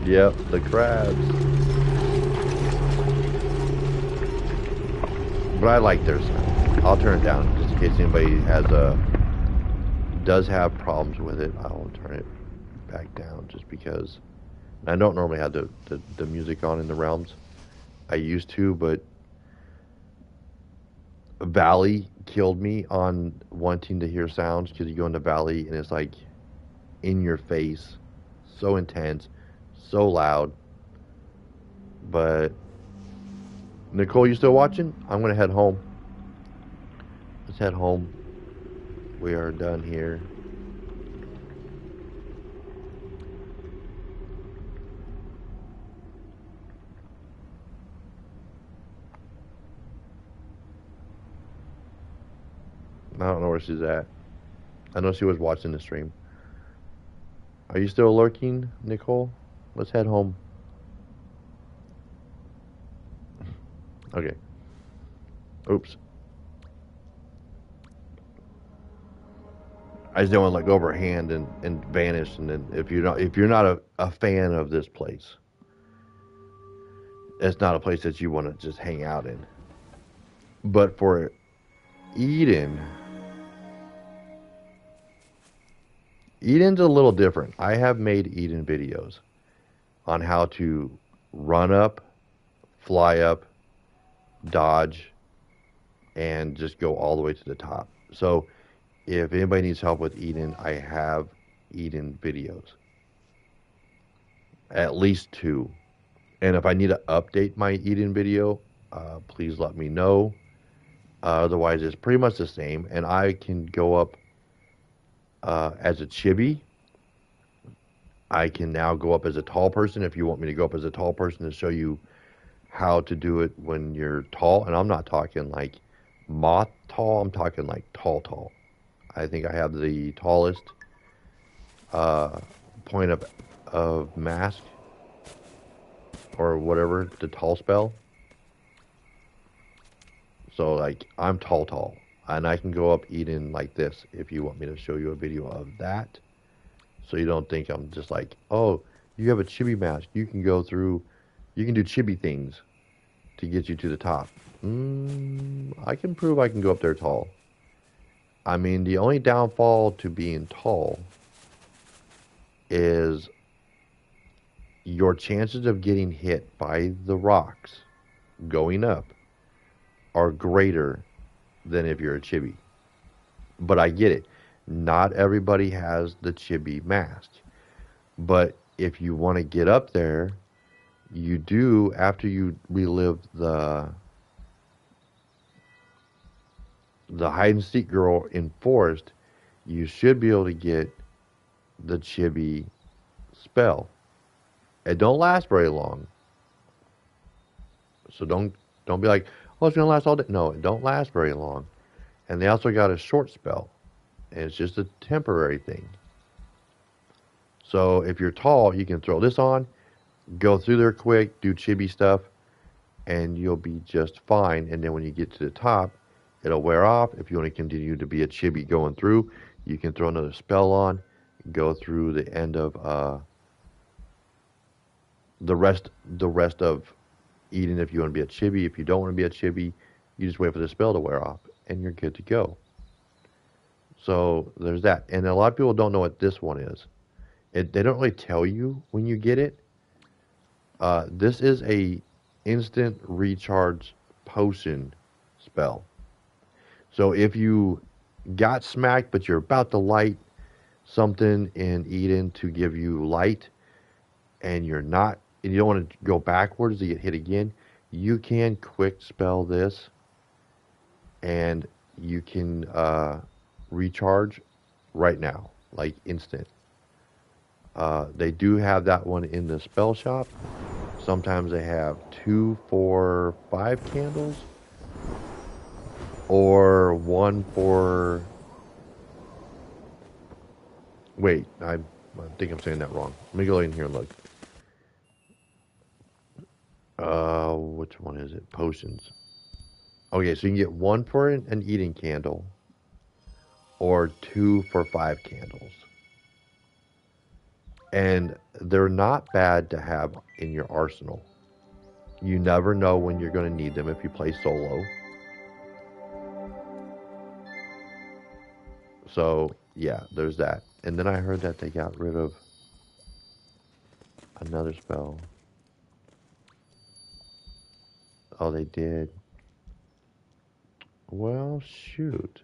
Yep, the crabs. But I like their sound. I'll turn it down just in case anybody does have problems with it. I'll turn it back down just because I don't normally have the music on in the realms. I used to, but Valley killed me on wanting to hear sounds because you go into Valley and it's like in your face, so intense, so loud. But Nicole, you still watching? I'm gonna head home. Let's head home. We are done here. I don't know where she's at. I know she was watching the stream. Are you still lurking, Nicole? Let's head home. Okay. Oops. I just don't want to let go of her hand and vanish. And then if you're not a fan of this place, it's not a place that you want to just hang out in. But for Eden, Eden's a little different. I have made Eden videos on how to run up, fly up, dodge, and just go all the way to the top. So if anybody needs help with Eden, I have Eden videos. At least 2. And if I need to update my Eden video, please let me know. Otherwise, it's pretty much the same. And I can go up as a chibi. I can now go up as a tall person if you want me to go up as a tall person to show you how to do it when you're tall. And I'm not talking like moth tall, I'm talking like tall. I think I have the tallest point of of mask or whatever, the tall spell. So like I'm tall, and I can go up eating like this if you want me to show you a video of that. So you don't think I'm just like, oh, you have a chibi mask. You can go through, you can do chibi things to get you to the top. I can prove I can go up there tall. I mean, the only downfall to being tall is your chances of getting hit by the rocks going up are greater than if you're a chibi. But I get it. Not everybody has the chibi mask. But if you want to get up there, you do after you relive the hide and seek girl in forest, you should be able to get the chibi spell. It don't last very long. So don't be like, oh, it's gonna last all day. No, it don't last very long. And they also got a short spell. And it's just a temporary thing. So if you're tall, you can throw this on, go through there quick, do chibi stuff, and you'll be just fine. And then when you get to the top, it'll wear off. If you want to continue to be a chibi going through, you can throw another spell on, go through the end of the rest of eating if you want to be a chibi. If you don't want to be a chibi, you just wait for the spell to wear off, and you're good to go. So there's that. And a lot of people don't know what this one is. They don't really tell you when you get it. This is a instant recharge potion spell. So if you got smacked, but you're about to light something in Eden to give you light, and you're not, and you don't want to go backwards to get hit again, you can quick spell this, and you can recharge right now, like instant. They do have that one in the spell shop. Sometimes they have 2, 4, 5 candles, or one for. Wait, I think I'm saying that wrong. Let me go in here and look. Which one is it? Potions. Okay, so you can get one for an eating candle, or 2 for 5 candles. And they're not bad to have in your arsenal. You never know when you're going to need them if you play solo. So, yeah, there's that. And then I heard that they got rid of another spell. Oh, they did. Well, shoot.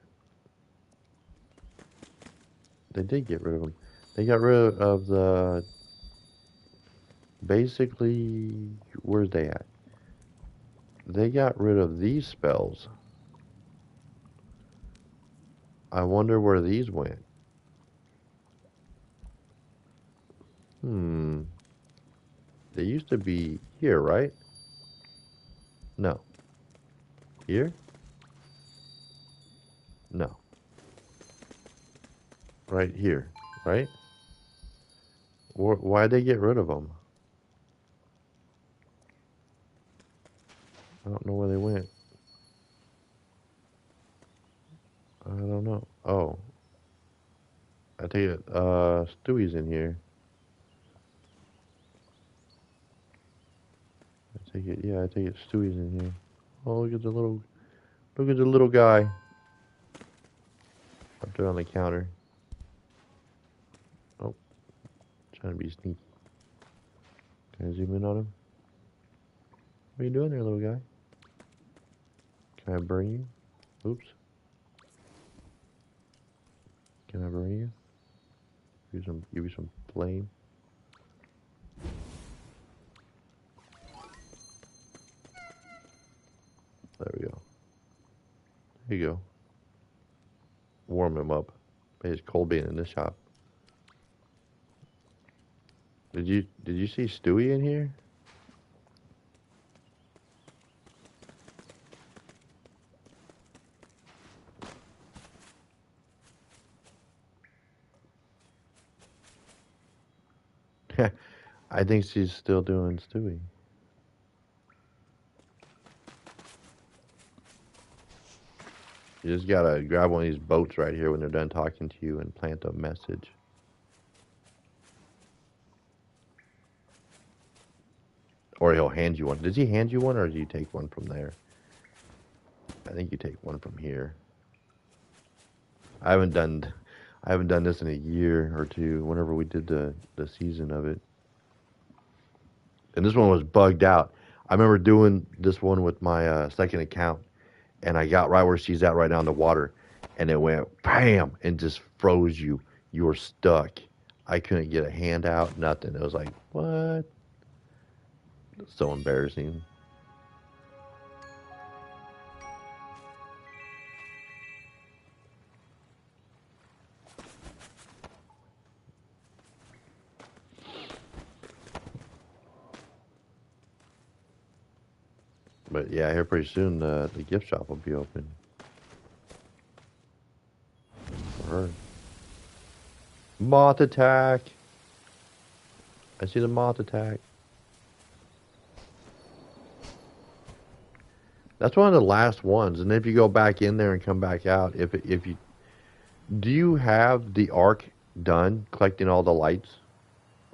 They did get rid of them. They got rid of the. Basically, where's they at? They got rid of these spells. I wonder where these went. They used to be here, right? No. Here? No. Right here, right? Why'd they get rid of them? I don't know where they went. I don't know. Oh. I take it, Stewie's in here. I take it Stewie's in here. Oh, look at the little guy up there on the counter. Oh, trying to be sneaky. Can I zoom in on him? What are you doing there, little guy? Can I burn you? Oops. Can I burn you? Give you some flame. There we go. There you go. Warm him up. It's cold being in this shop. Did you see Stewie in here? I think she's still doing Stewie. You just gotta grab one of these boats right here when they're done talking to you and plant a message. Or he'll hand you one. Does he hand you one, or do you take one from there? I think you take one from here. I haven't done this in a year or two. Whenever we did the season of it, and this one was bugged out. I remember doing this one with my second account, and I got right where she's at right now in the water, and it went bam and just froze you. You were stuck. I couldn't get a hand out, nothing. It was like, what? So embarrassing. But yeah, here pretty soon the gift shop will be open for her. Moth attack. I see the moth attack. That's one of the last ones. And if you go back in there and come back out, if you do you have the arc done collecting all the lights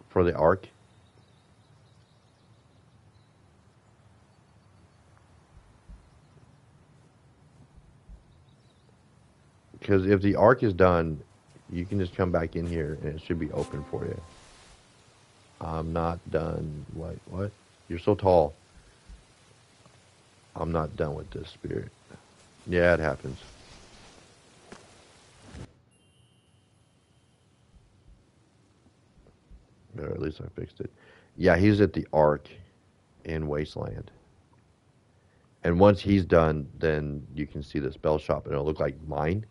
for the arc? Because if the arc is done, you can just come back in here and it should be open for you. I'm not done. What? You're so tall. I'm not done with this spirit. Yeah, it happens. Or at least I fixed it. Yeah, he's at the arc in Wasteland. And once he's done, then you can see the spell shop and it'll look like mine.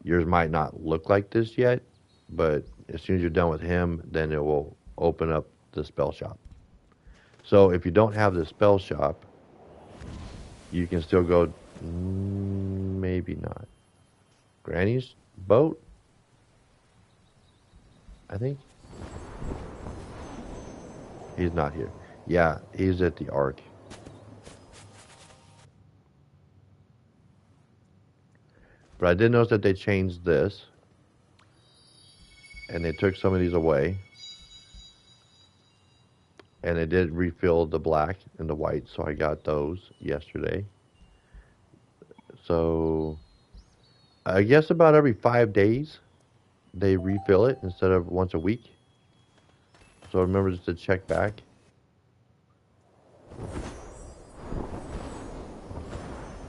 Yours might not look like this yet, but as soon as you're done with him, then it will open up the spell shop. So if you don't have the spell shop, you can still go, maybe not. Granny's boat, I think. He's not here. Yeah, he's at the arc. But I did notice that they changed this. And they took some of these away. And they did refill the black and the white, so I got those yesterday. So I guess about every 5 days they refill it instead of once a week. So remember just to check back.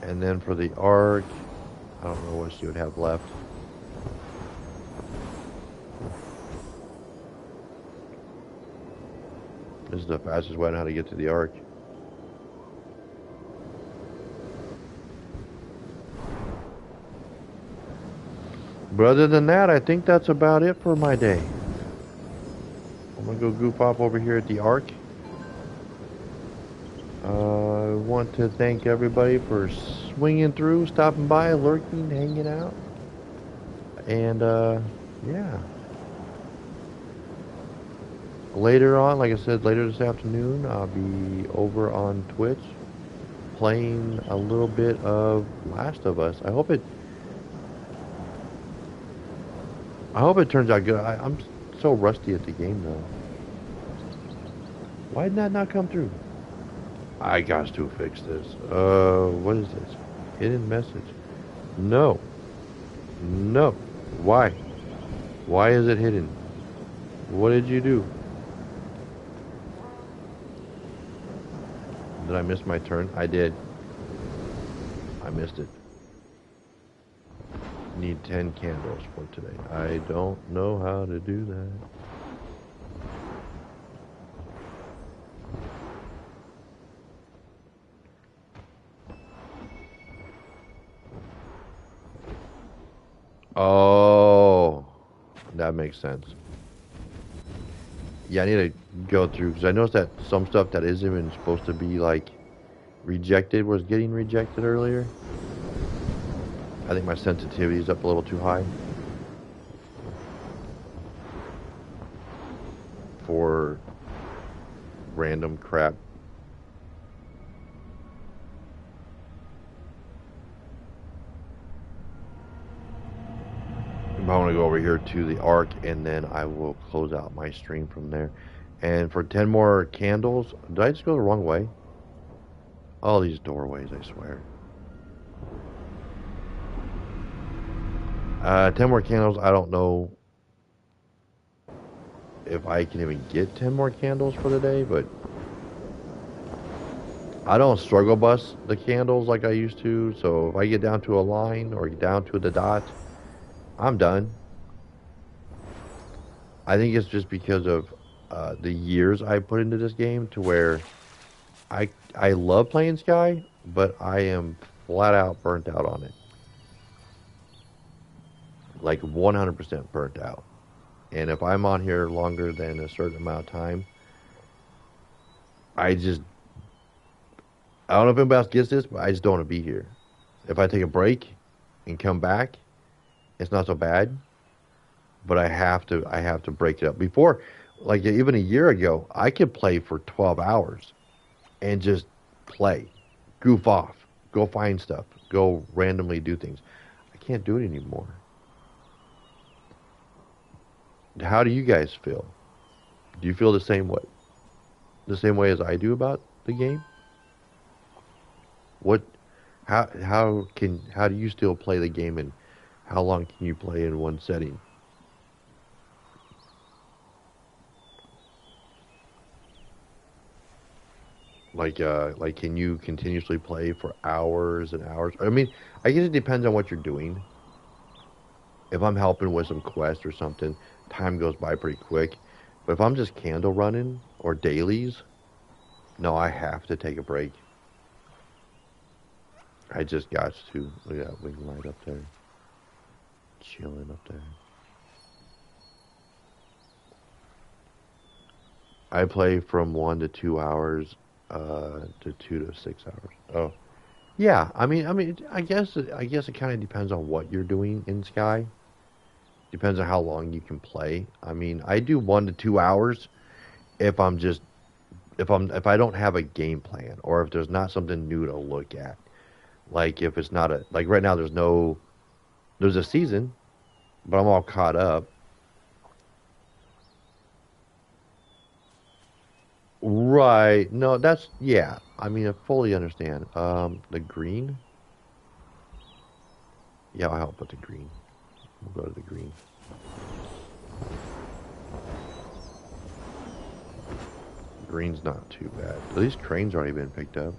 And then for the arc, I don't know what she would have left. This is the fastest way on how to get to the arc. But other than that, I think that's about it for my day. I'm gonna go goof off over here at the arc. I want to thank everybody for swinging through, stopping by, lurking, hanging out. And, yeah. Later on, like I said, later this afternoon, I'll be over on Twitch playing a little bit of Last of Us. I hope it turns out good. I'm so rusty at the game, though. Why did that not come through? I got to fix this. What is this? Hidden message. No. No. Why? Why is it hidden? What did you do? Did I miss my turn? I did. I missed it. Need 10 candles for today. I don't know how to do that. Oh, that makes sense. Yeah, I need to go through because I noticed that some stuff that isn't even supposed to be like rejected was getting rejected earlier. I think my sensitivity is up a little too high for random crap. I want to go over here to the Ark, and then I will close out my stream from there. And for 10 more candles, did I just go the wrong way? All these doorways, I swear. 10 more candles, I don't know if I can even get 10 more candles for the day, but I don't struggle bus the candles like I used to. So if I get down to a line or down to the dot, I'm done. I think it's just because of the years I put into this game to where I love playing Sky, but I am flat out burnt out on it. Like 100% burnt out. And if I'm on here longer than a certain amount of time, I just I don't know if anybody else gets this, but I just don't want to be here. If I take a break and come back, it's not so bad. But I have to break it up. Before, like even a year ago, I could play for 12 hours and just play, goof off, go find stuff, go randomly do things. I can't do it anymore. How do you guys feel? Do you feel the same way as I do about the game? What, how do you still play the game, and how long can you play in one setting? Like can you continuously play for hours and hours? I mean, I guess it depends on what you're doing. If I'm helping with some quest or something, time goes by pretty quick. But if I'm just candle running or dailies, no, I have to take a break. I just got to. Look at that wing light up there. Chilling up there. I play from 1 to 2 hours, to 2 to 6 hours. Oh, yeah. I guess it kind of depends on what you're doing in Sky. Depends on how long you can play. I mean, I do 1 to 2 hours if if I don't have a game plan, or if there's not something new to look at. Like if it's not a like right now there's a season, but I'm all caught up. Right. No, that's yeah. I mean, I fully understand. The green. Yeah, I'll help with the green. We'll go to the green. Green's not too bad. At least crane's already been picked up.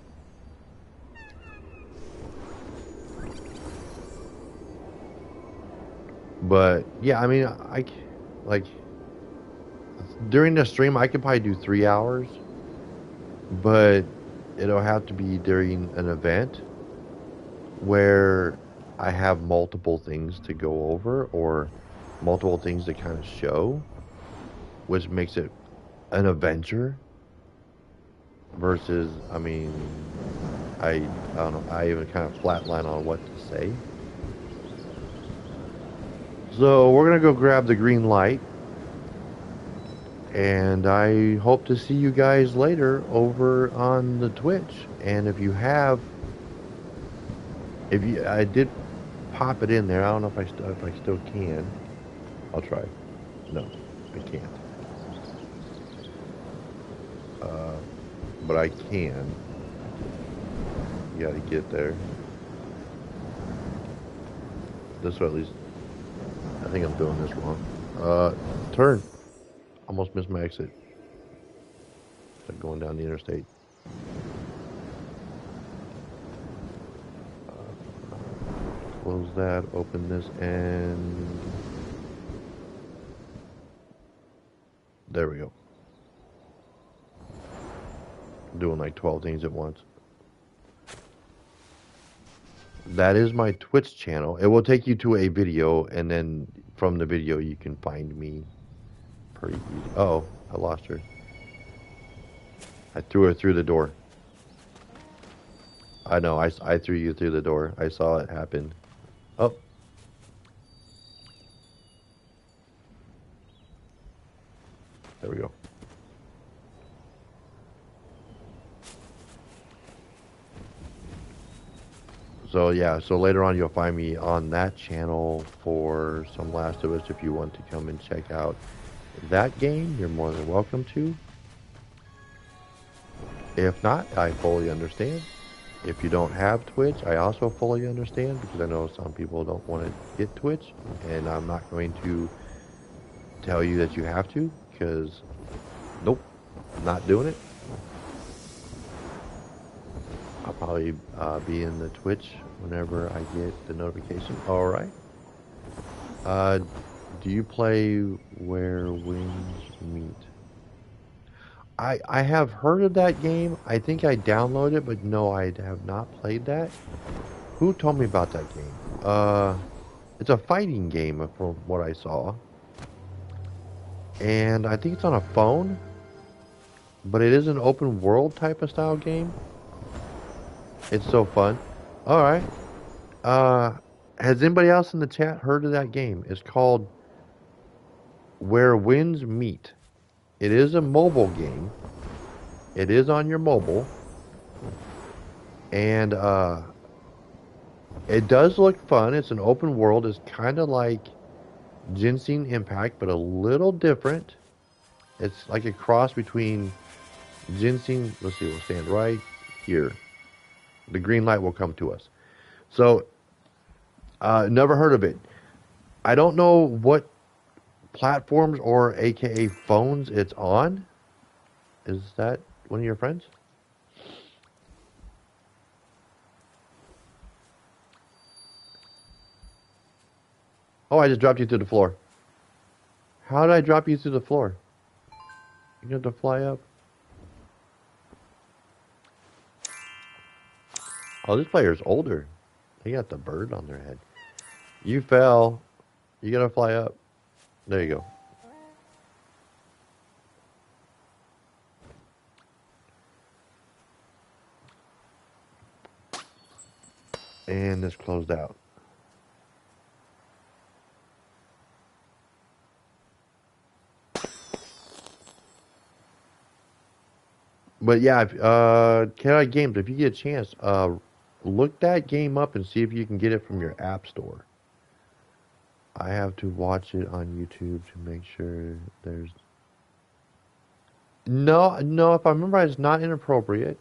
But yeah, I mean, like during the stream I could probably do 3 hours, but it'll have to be during an event where I have multiple things to go over, or multiple things to kind of show, which makes it an adventure versus, I mean, I don't know, I even kind of flatline on what to say. So we're gonna go grab the green light, and I hope to see you guys later over on the Twitch. And if you, I did pop it in there. I don't know if I still can. I'll try. No, I can't. Uh, but I can. You got to get there. This way, at least. I think I'm doing this wrong. Turn. Almost missed my exit. Start going down the interstate. Close that. Open this, and there we go. Doing like 12 things at once. That is my Twitch channel. It will take you to a video, and then from the video you can find me pretty easy. Oh, I lost her. I threw her through the door. I know, I threw you through the door. I saw it happen. Oh. There we go. So yeah, so later on you'll find me on that channel for some Last of Us if you want to come and check out that game. You're more than welcome to. If not, I fully understand. If you don't have Twitch, I also fully understand because I know some people don't want to get Twitch, and I'm not going to tell you that you have to because nope, not doing it. I'll probably be in the Twitch whenever I get the notification. All right. Uh, do you play Where Winds Meet? I have heard of that game. I think I downloaded it, but no, I have not played that. Who told me about that game? It's a fighting game from what I saw, and I think it's on a phone, but it is an open world type of style game. It's so fun. All right. Uh, has anybody else in the chat heard of that game? It's called Where Winds Meet. It is a mobile game. It is on your mobile, and it does look fun. It's an open world. It's kind of like Genshin Impact, but a little different. It's like a cross between Genshin. Let's see, we'll stand right here. The green light will come to us. So, never heard of it. I don't know what platforms or AKA phones it's on. Is that one of your friends? Oh, I just dropped you to the floor. How did I drop you to the floor? You have to fly up. Oh, this player's older. They got the bird on their head. You fell. You gotta fly up. There you go. And this closed out. But yeah, Chaotic Games, if you get a chance, look that game up and see if you can get it from your app store. I have to watch it on YouTube to make sure there's no. If I remember, right, it's not inappropriate.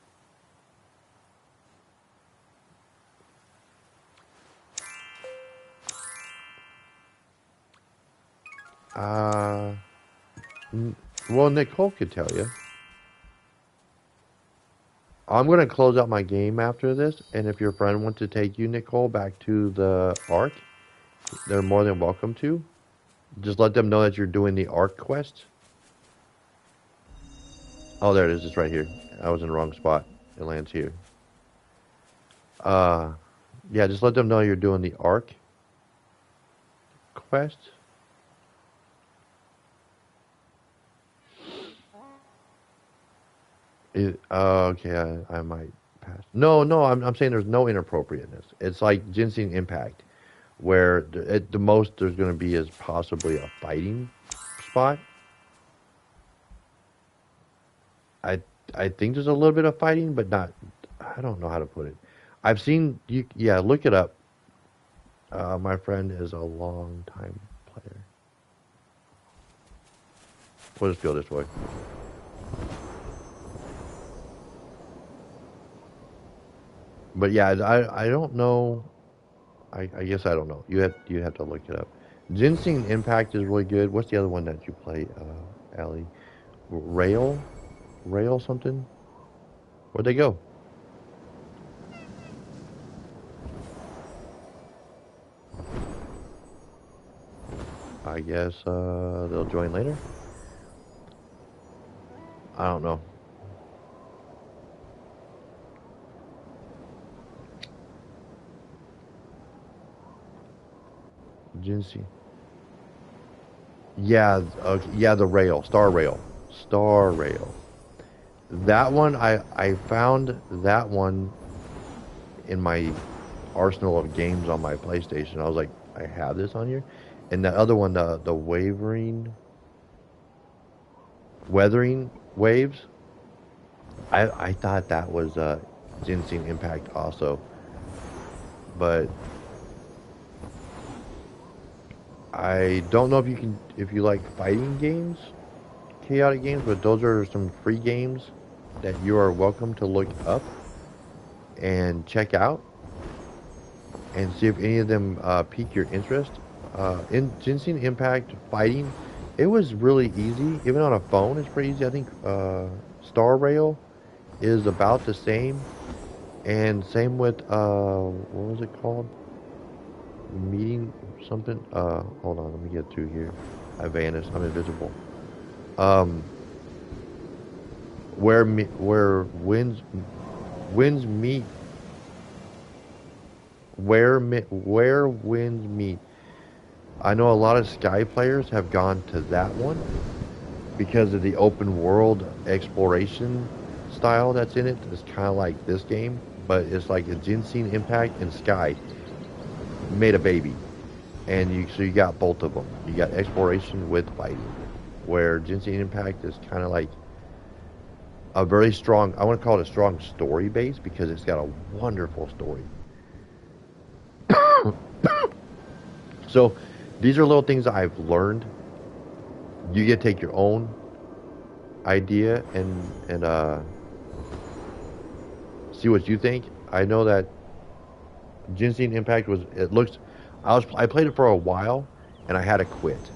Uh, well, Nicole could tell you. I'm gonna close out my game after this, and if your friend wants to take you, Nicole, back to the Ark, they're more than welcome to. Just let them know that you're doing the Ark quest. Oh, there it is. It's right here. I was in the wrong spot. It lands here. Uh, yeah, just let them know you're doing the Ark quest. Okay, I might pass. No, I'm saying there's no inappropriateness. It's like Ginseng Impact, where the most there's going to be is possibly a fighting spot. I I think there's a little bit of fighting, but not. I don't know how to put it. I've seen you. Yeah, look it up. My friend is a long time player. We'll just go this way. But yeah, I don't know. I guess I don't know. You have to look it up. Ginseng Impact is really good. What's the other one that you play, Allie? Rail, Rail something. Where'd they go? I guess they'll join later. I don't know. Ginseng. Yeah, yeah, the rail, Star Rail, Star Rail. That one, I found that one in my arsenal of games on my PlayStation. I was like, I have this on here, and the other one, the Weathering Waves. I thought that was Ginseng Impact also. but I don't know if you like fighting games, chaotic games, but those are some free games that you are welcome to look up and check out and see if any of them pique your interest. In Genshin Impact fighting, it was really easy. Even on a phone, it's pretty easy. I think Star Rail is about the same, and same with what was it called? Meeting something. Hold on, let me get through here. I vanished. I'm invisible. Um, where winds meet, where winds meet. I know a lot of Sky players have gone to that one because of the open world exploration style that's in it. It's kind of like this game, but it's like a Genshin Impact and Sky made a baby, and you got both of them. You got exploration with fighting, where Genshin Impact is kind of like a very strong. I want to call it a strong story base because it's got a wonderful story. So these are little things that I've learned. You get to take your own idea and see what you think. I know that Genshin Impact was. It looks. I played it for a while, and I had to quit.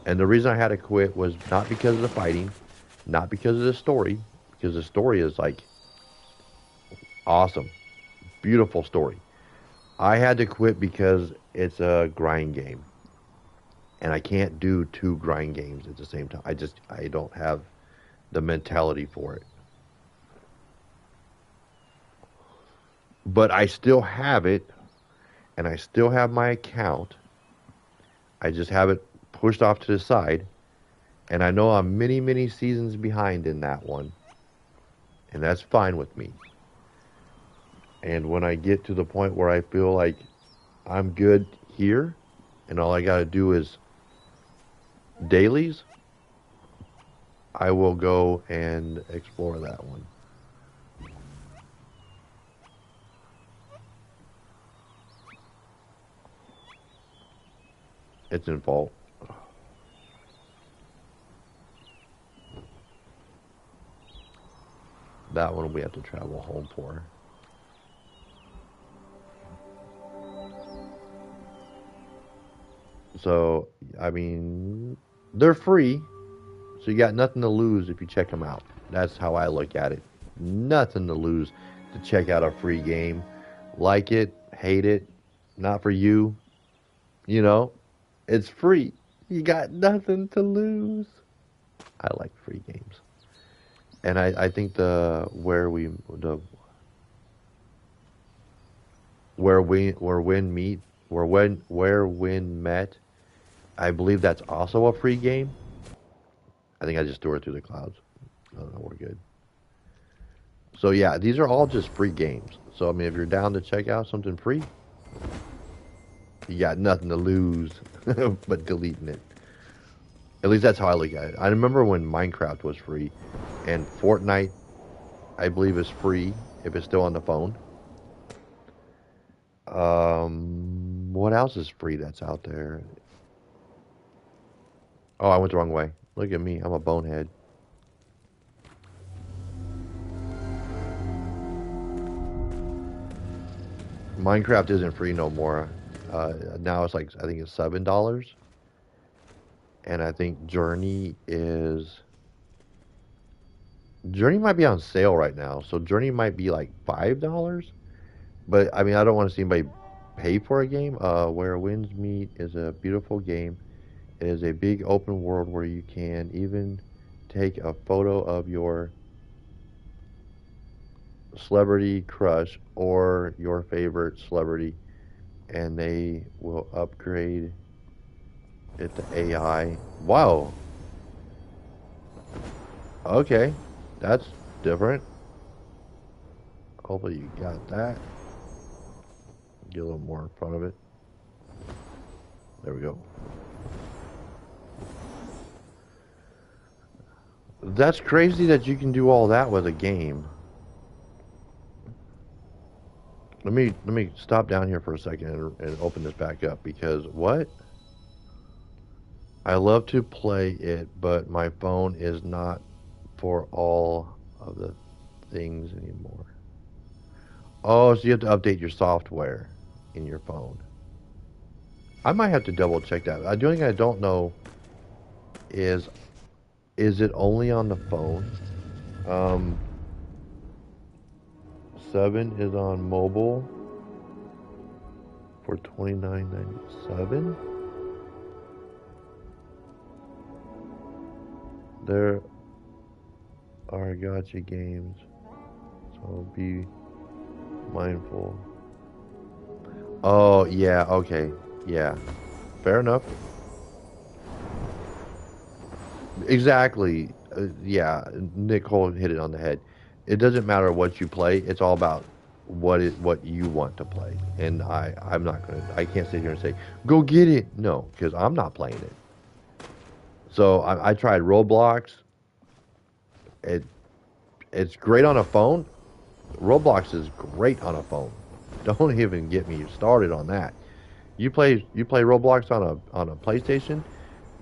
And the reason I had to quit was not because of the fighting, not because of the story, because the story is like awesome, beautiful story. I had to quit because it's a grind game, and I can't do two grind games at the same time. I don't have the mentality for it. But I still have it, and I still have my account. I just have it pushed off to the side, and I know I'm many, many seasons behind in that one, and that's fine with me. And when I get to the point where I feel like I'm good here, and all I got to do is dailies, I will go and explore that one. It's in fault. That one we have to travel home for. So, I mean, they're free, so you got nothing to lose if you check them out. That's how I look at it. Nothing to lose to check out a free game. Like it, hate it, not for you. You know, it's free. You got nothing to lose. I like free games, and I think the where win meet where win met. I believe that's also a free game. I think I just threw it through the clouds. Oh, no, we're good. So yeah, these are all just free games. So I mean, if you're down to check out something free, you got nothing to lose but deleting it. At least that's how I look at it. I remember when Minecraft was free, and Fortnite, I believe, is free if it's still on the phone. What else is free that's out there? Oh, I went the wrong way. Look at me, I'm a bonehead. Minecraft isn't free no more. Now it's like I think it's $7, and I think Journey might be on sale right now, so Journey might be like $5. But I mean, I don't want to see anybody pay for a game. Where Winds Meet is a beautiful game. It is a big open world where you can even take a photo of your celebrity crush or your favorite celebrity, and they will upgrade it to AI. Wow. Okay, that's different. Hopefully you got that. Get a little more in front of it. There we go. That's crazy that you can do all that with a game. Let me stop down here for a second and open this back up because what? I love to play it, but my phone is not for all of the things anymore. Oh, so you have to update your software in your phone. I might have to double check that. The only thing I don't know is is it only on the phone? Um, 7 is on mobile for 29.97. There are gotcha games, so be mindful. Oh, yeah, okay. Yeah. Fair enough. Exactly. Yeah, Nicole hit it on the head. It doesn't matter what you play. It's all about what you want to play. And I'm not gonna. I can't sit here and say go get it. No, because I'm not playing it. So I tried Roblox. It it's great on a phone. Roblox is great on a phone. Don't even get me started on that. You play Roblox on a PlayStation.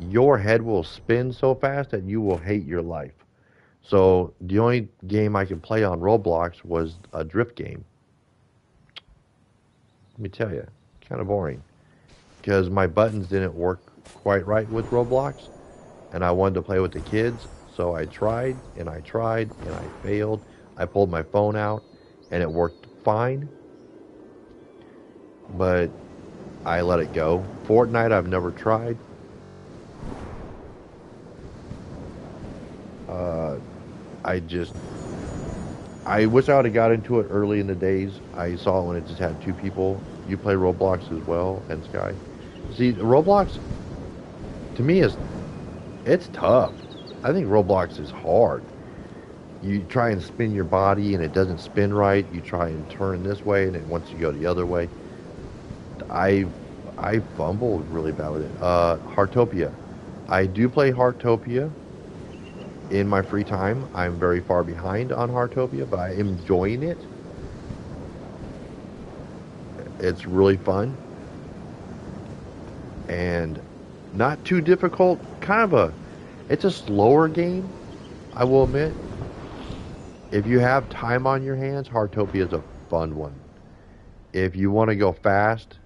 Your head will spin so fast that you will hate your life. So the only game I could play on Roblox was a drift game. Let me tell you, kind of boring because my buttons didn't work quite right with Roblox, and I wanted to play with the kids. So I tried and I tried and I failed. I pulled my phone out, and it worked fine, but I let it go. Fortnite I've never tried. Uh, I just I wish I would have got into it early in the days. I saw it when it just had two people. You play Roblox as well, and Sky. See, Roblox to me is it's tough. I think Roblox is hard. You try and spin your body and it doesn't spin right. You try and turn this way and it wants you to go the other way. I I fumbled really bad with it. Heartopia. I do play Heartopia in my free time. I'm very far behind on Heartopia, but I am enjoying it. It's really fun and not too difficult. It's a slower game, I will admit. If you have time on your hands, Heartopia is a fun one. If you want to go fast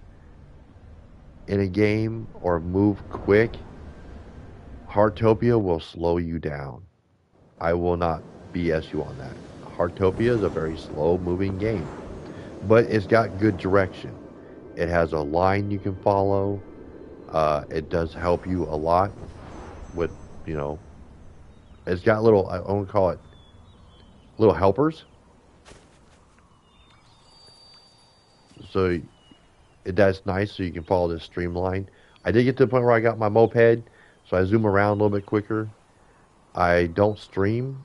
in a game or move quick, Heartopia will slow you down. I will not BS you on that. Heartopia is a very slow moving game, but it's got good direction. It has a line you can follow. It does help you a lot with, you know, it's got little, I want to call it little helpers. So that's nice. So you can follow this streamline. I did get to the point where I got my moped, so I zoom around a little bit quicker. I don't stream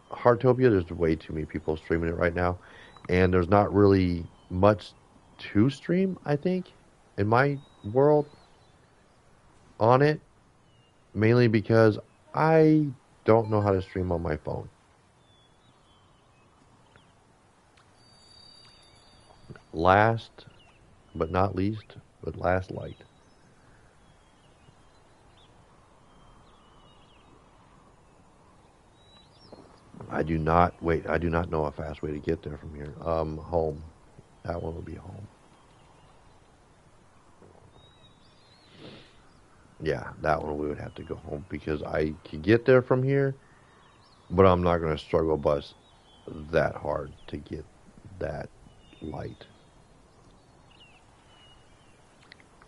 Heartopia. There's way too many people streaming it right now, and there's not really much to stream. I think in my world on it, mainly because I don't know how to stream on my phone. Last but not least, but last light. I do not know a fast way to get there from here. Home. That one would be home. Yeah, that one we would have to go home because I could get there from here, but I'm not going to struggle bus that hard to get that light.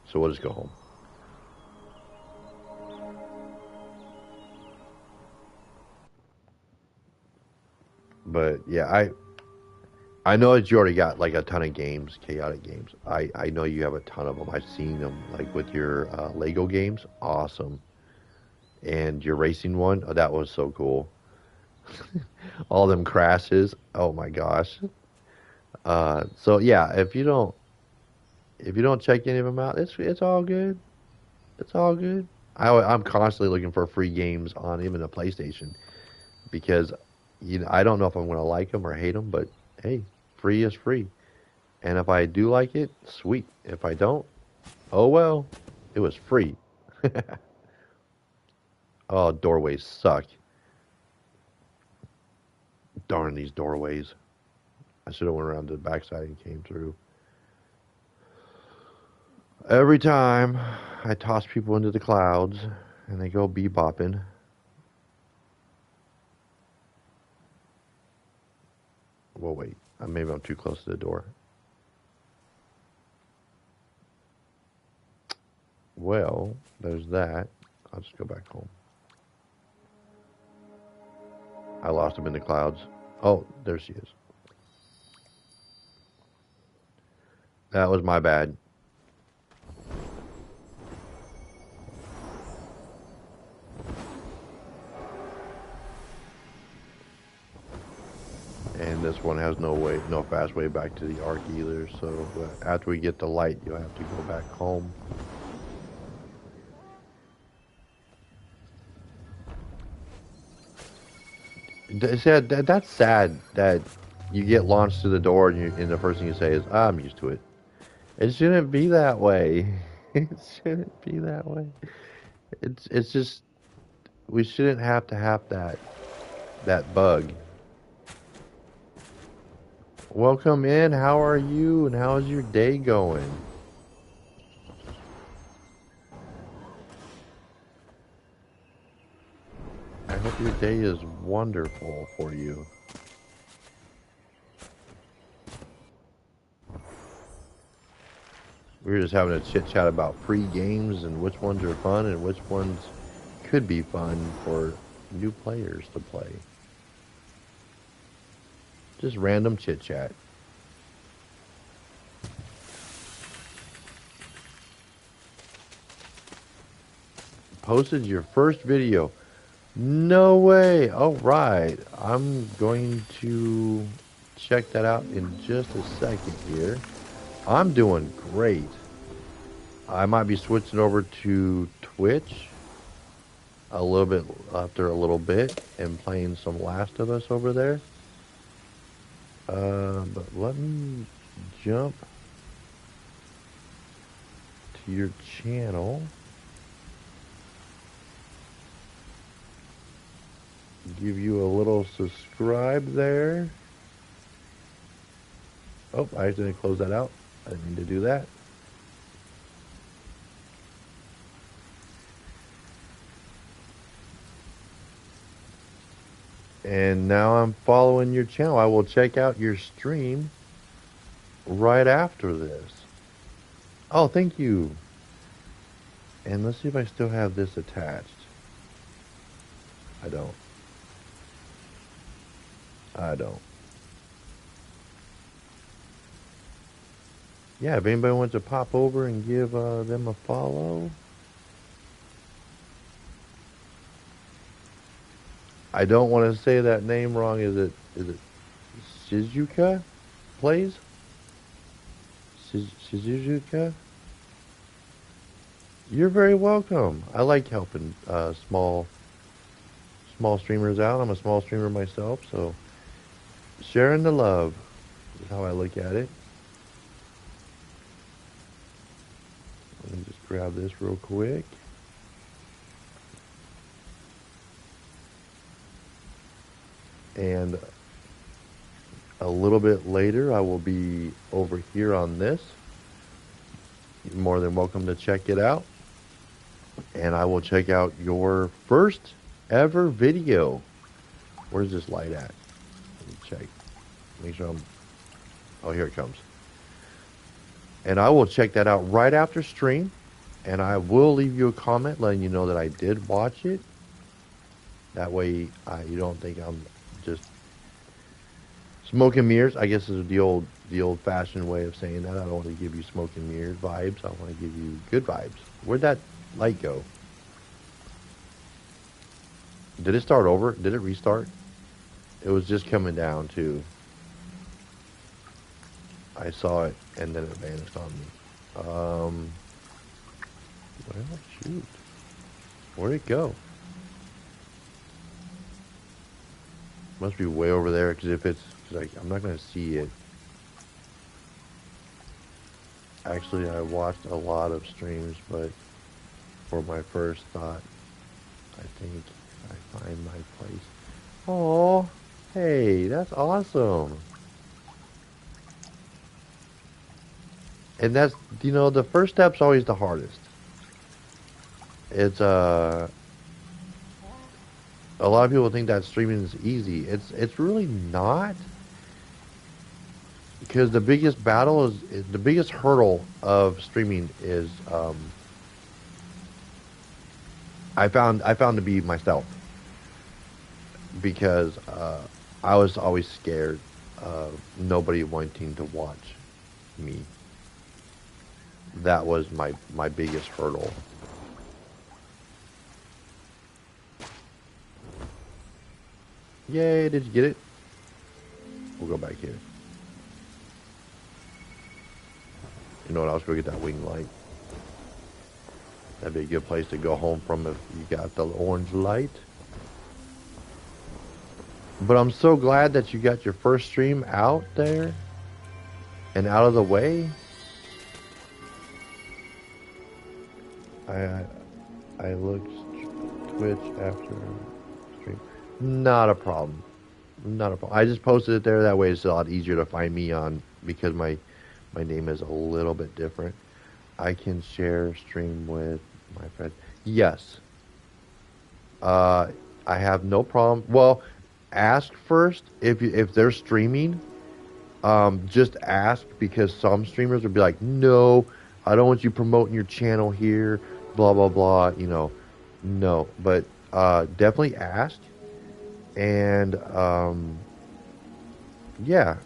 So we'll just go home. But yeah, I know that you already got like a ton of games, chaotic games. I know you have a ton of them. I've seen them like with your Lego games. Awesome. And your racing one, oh, that was so cool. All them crashes. Oh my gosh. So yeah, if you don't check any of them out, it's all good. It's all good. I'm constantly looking for free games on even the PlayStation because I don't know if I'm going to like them or hate them, but hey, free is free. And if I do like it, sweet. If I don't, oh well. It was free. Oh, doorways suck. Darn these doorways. I should have went around to the backside and came through. Every time I toss people into the clouds and they go bebopping. Well, wait. Maybe I'm too close to the door. Well, there's that. I'll just go back home. I lost him in the clouds. Oh, there she is. That was my bad. And this one has no fast way back to the Ark either. So after we get the light, you'll have to go back home. That's sad that you get launched to the door and the first thing you say is, "I'm used to it." It shouldn't be that way. It shouldn't be that way. It's just we shouldn't have to have that bug. Welcome in. How are you? And how's your day going? I hope your day is wonderful for you. We were just having a chit chat about free games and which ones are fun and which ones could be fun for new players to play. Just random chit chat. Posted your first video. No way. All right. I'm going to check that out in just a second here. I'm doing great. I might be switching over to Twitch a little bit after a little bit and playing some Last of Us over there. But let me jump to your channel. Give you a little subscribe there. Oh, I accidentally closed that out. I didn't mean to do that. And now I'm following your channel. I will check out your stream right after this. Oh, thank you. And let's see if I still have this attached. I don't. I don't. Yeah, if anybody wants to pop over and give them a follow. I don't want to say that name wrong. Is it Shizuka plays? Shizuka? You're very welcome. I like helping small streamers out. I'm a small streamer myself, so sharing the love is how I look at it. Let me just grab this real quick. And a little bit later, I will be over here on this. You're more than welcome to check it out. And I will check out your first ever video. Where's this light at? Let me check. Make sure I'm... Oh, here it comes. And I will check that out right after stream. And I will leave you a comment letting you know that I did watch it. That way you don't think I'm just smoke and mirrors. I guess is the old-fashioned way of saying that. I don't want to give you smoke and mirrors vibes. I want to give you good vibes. Where'd that light go? Did it start over? Did it restart? It was just coming down too. I saw it and then it vanished on me. Well, shoot. Where'd it go? Must be way over there, because if it's like I'm not gonna see it. Actually, I watched a lot of streams, but for my first thought, I think I find my place. Oh, hey, that's awesome. And that's, the first step's always the hardest. It's a lot of people think that streaming is easy. It's really not, because the biggest battle is the biggest hurdle of streaming is I found to be myself, because I was always scared of nobody wanting to watch me. That was my biggest hurdle. Yay, did you get it? We'll go back here. You know what? I was going to get that wing light. That'd be a good place to go home from if you got the orange light. But I'm so glad that you got your first stream out there and out of the way. I I looked Twitch after stream. Not a problem. Not a problem. I just posted it there. That way it's a lot easier to find me on, because my name is a little bit different. I can share stream with my friend. Yes. Uh, I have no problem. Well, ask first if they're streaming. Just ask, because some streamers would be like, "No, I don't want you promoting your channel here." Blah blah blah. No. But definitely ask, and yeah,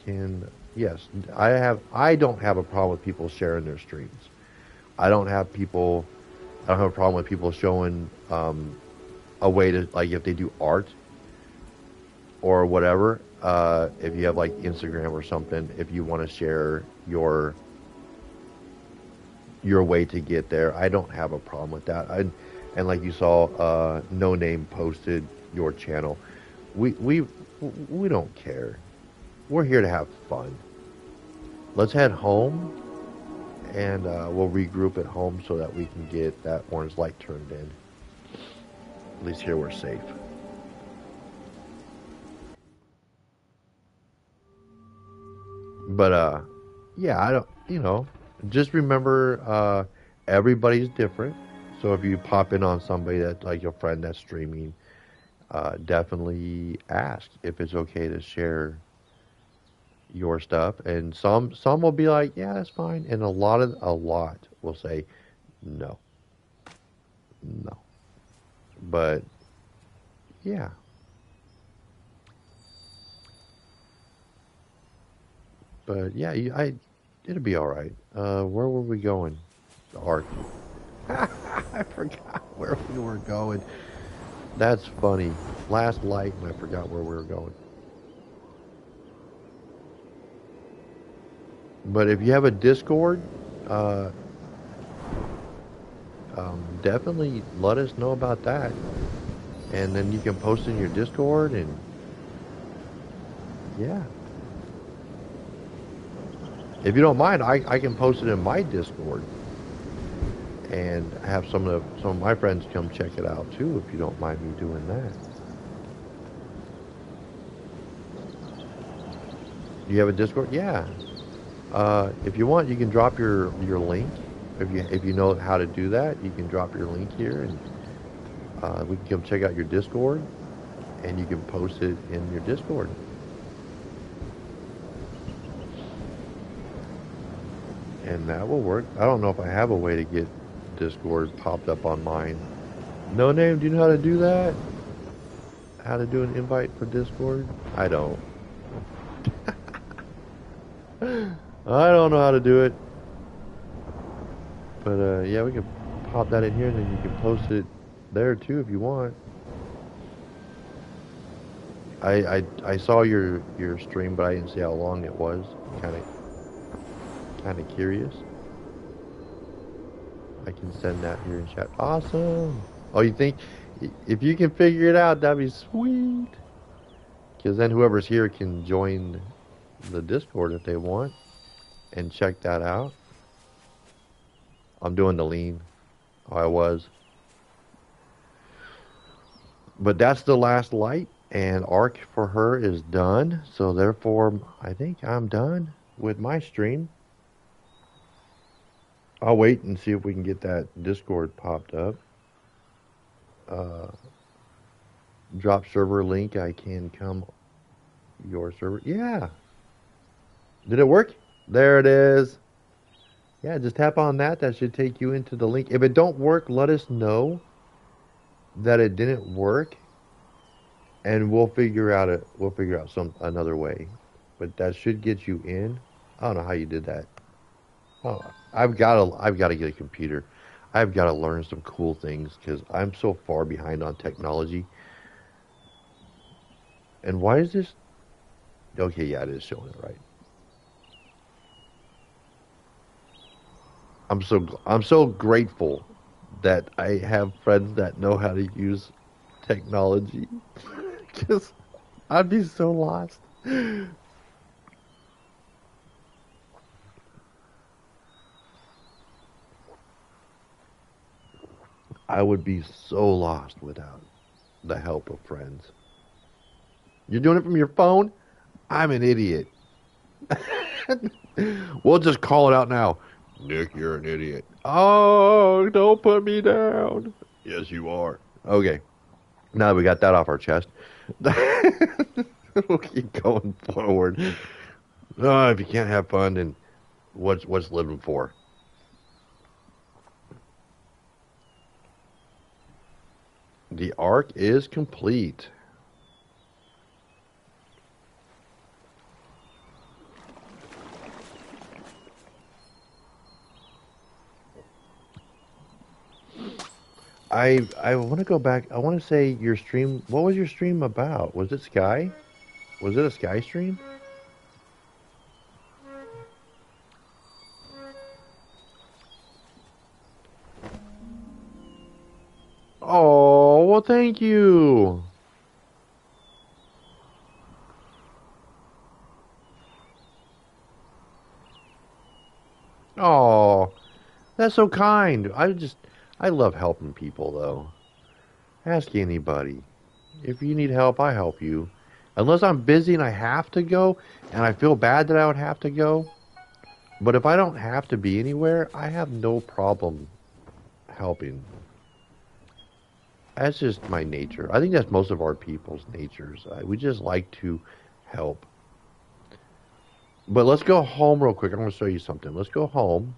can yes, I don't have a problem with people sharing their streams. I don't have people. I don't have a problem with people showing a way to, like, if they do art or whatever. If you have like Instagram or something, if you want to share your way to get there, I don't have a problem with that. And like you saw, No Name posted your channel. We don't care. We're here to have fun. Let's head home, and we'll regroup at home so that we can get that orange light turned in. At least here we're safe. But yeah, I don't. Just remember, everybody's different. So if you pop in on somebody that's like your friend that's streaming, definitely ask if it's okay to share your stuff. And some will be like, yeah, that's fine. And a lot will say, no, no. But yeah, it'll be all right. Where were we going? The Ark. I forgot where we were going. That's funny. Last light, and I forgot where we were going. But if you have a Discord, uh, definitely let us know about that, and then you can post in your Discord, and yeah, if you don't mind, I can post it in my Discord and have some of my friends come check it out too, if you don't mind me doing that. Do you have a Discord? Yeah. If you want, you can drop your link. If you know how to do that, you can drop your link here, and we can come check out your Discord, and you can post it in your Discord, and that will work. I don't know if I have a way to get Discord popped up on mine. No Name, do you know how to do that? How to do an invite for Discord? I don't. I don't know how to do it. But yeah, we can pop that in here, and then you can post it there too if you want. I saw your stream, but I didn't see how long it was. Kind of curious. I can send that here in chat. Awesome. Oh, you think if you can figure it out, that'd be sweet. Because then whoever's here can join the Discord if they want. and check that out. I'm doing the lean. I was. But that's the last light, and arc for her is done. So therefore, I think I'm done with my stream. I'll wait and see if we can get that Discord popped up. Uh, drop server link. I can come your server. Yeah. Did it work? There it is. Yeah, just tap on that. That should take you into the link. If it don't work, let us know that it didn't work, and we'll figure out some another way. But that should get you in. I don't know how you did that. Oh, I've got to get a computer. I've got to learn some cool things because I'm so far behind on technology. And why is this? Okay, yeah, it is showing it right. I'm so grateful that I have friends that know how to use technology because I'd be so lost. I would be so lost without the help of friends. You're doing it from your phone? I'm an idiot. We'll just call it out now. Nick, you're an idiot. Oh, don't put me down. Yes, you are. Okay. Now that we got that off our chest, we'll keep going forward. If you can't have fun, then what's living for? The arc is complete. I want to go back. I want to say your stream. What was your stream about? Was it Sky? Was it a Sky stream? Oh, well, thank you. Oh, that's so kind. I love helping people though. Ask anybody. If you need help, I help you. Unless I'm busy and I have to go, and I feel bad that I would have to go. But if I don't have to be anywhere, I have no problem helping. That's just my nature. I think that's most of our people's natures. We just like to help. But let's go home real quick. I'm going to show you something. Let's go home.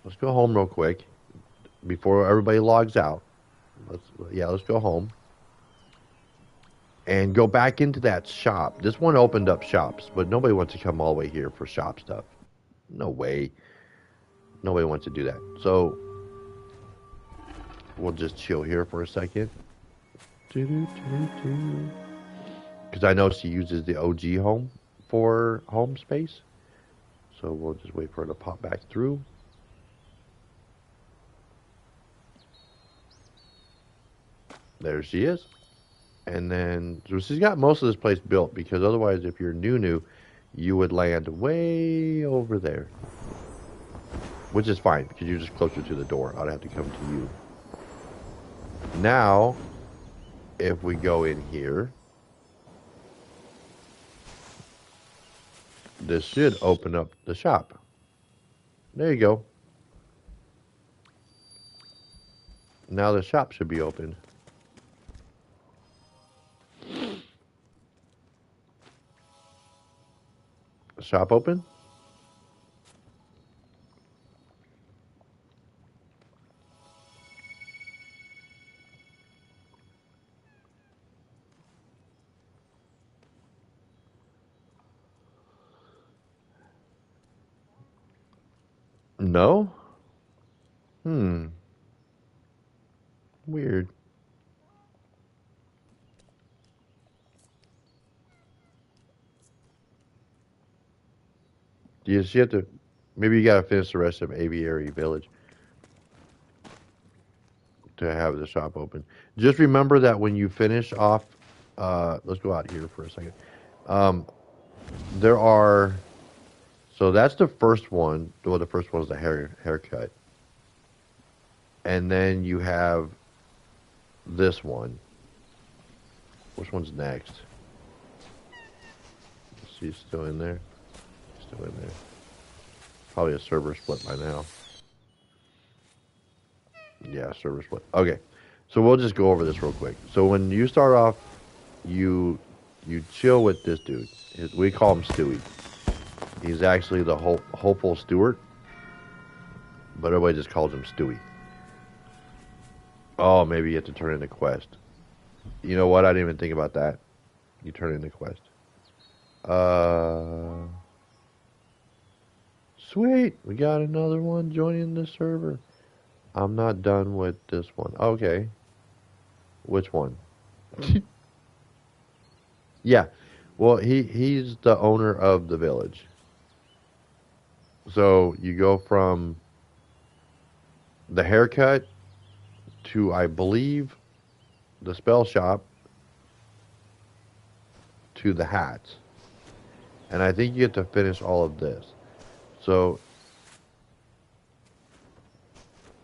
Let's go home real quick before everybody logs out. Let's go home and go back into that shop. This one opened up shops, but nobody wants to come all the way here for shop stuff. No way. Nobody wants to do that. So we'll just chill here for a second. Because I know she uses the OG home for home space. So we'll just wait for her to pop back through. There she is. And then, so she's got most of this place built because otherwise, if you're new, you would land way over there. Which is fine because you're just closer to the door. I'd have to come to you. Now, if we go in here, this should open up the shop. There you go. Now the shop should be open. Shop open? No? Hmm. Weird. You just have to. Maybe you gotta finish the rest of Aviary Village to have the shop open. Just remember that when you finish off, let's go out here for a second. Um, there are So that's the first one. Well, the first one is the haircut, and then you have this one. Which one's next? She's still in there. Still in there. Probably a server split by now. Yeah, server split. Okay, so we'll just go over this real quick. So when you start off, you you chill with this dude. We call him Stewie. He's actually the hopeful Stewart, but everybody just calls him Stewie. Oh, maybe you have to turn in the quest. You know what? I didn't even think about that. You turn in the quest. Uh, Sweet. We got another one joining the server. I'm not done with this one. Okay. Which one? Yeah. Well, he's the owner of the village. So you go from the haircut to, I believe, the spell shop to the hats. And I think you get to finish all of this. So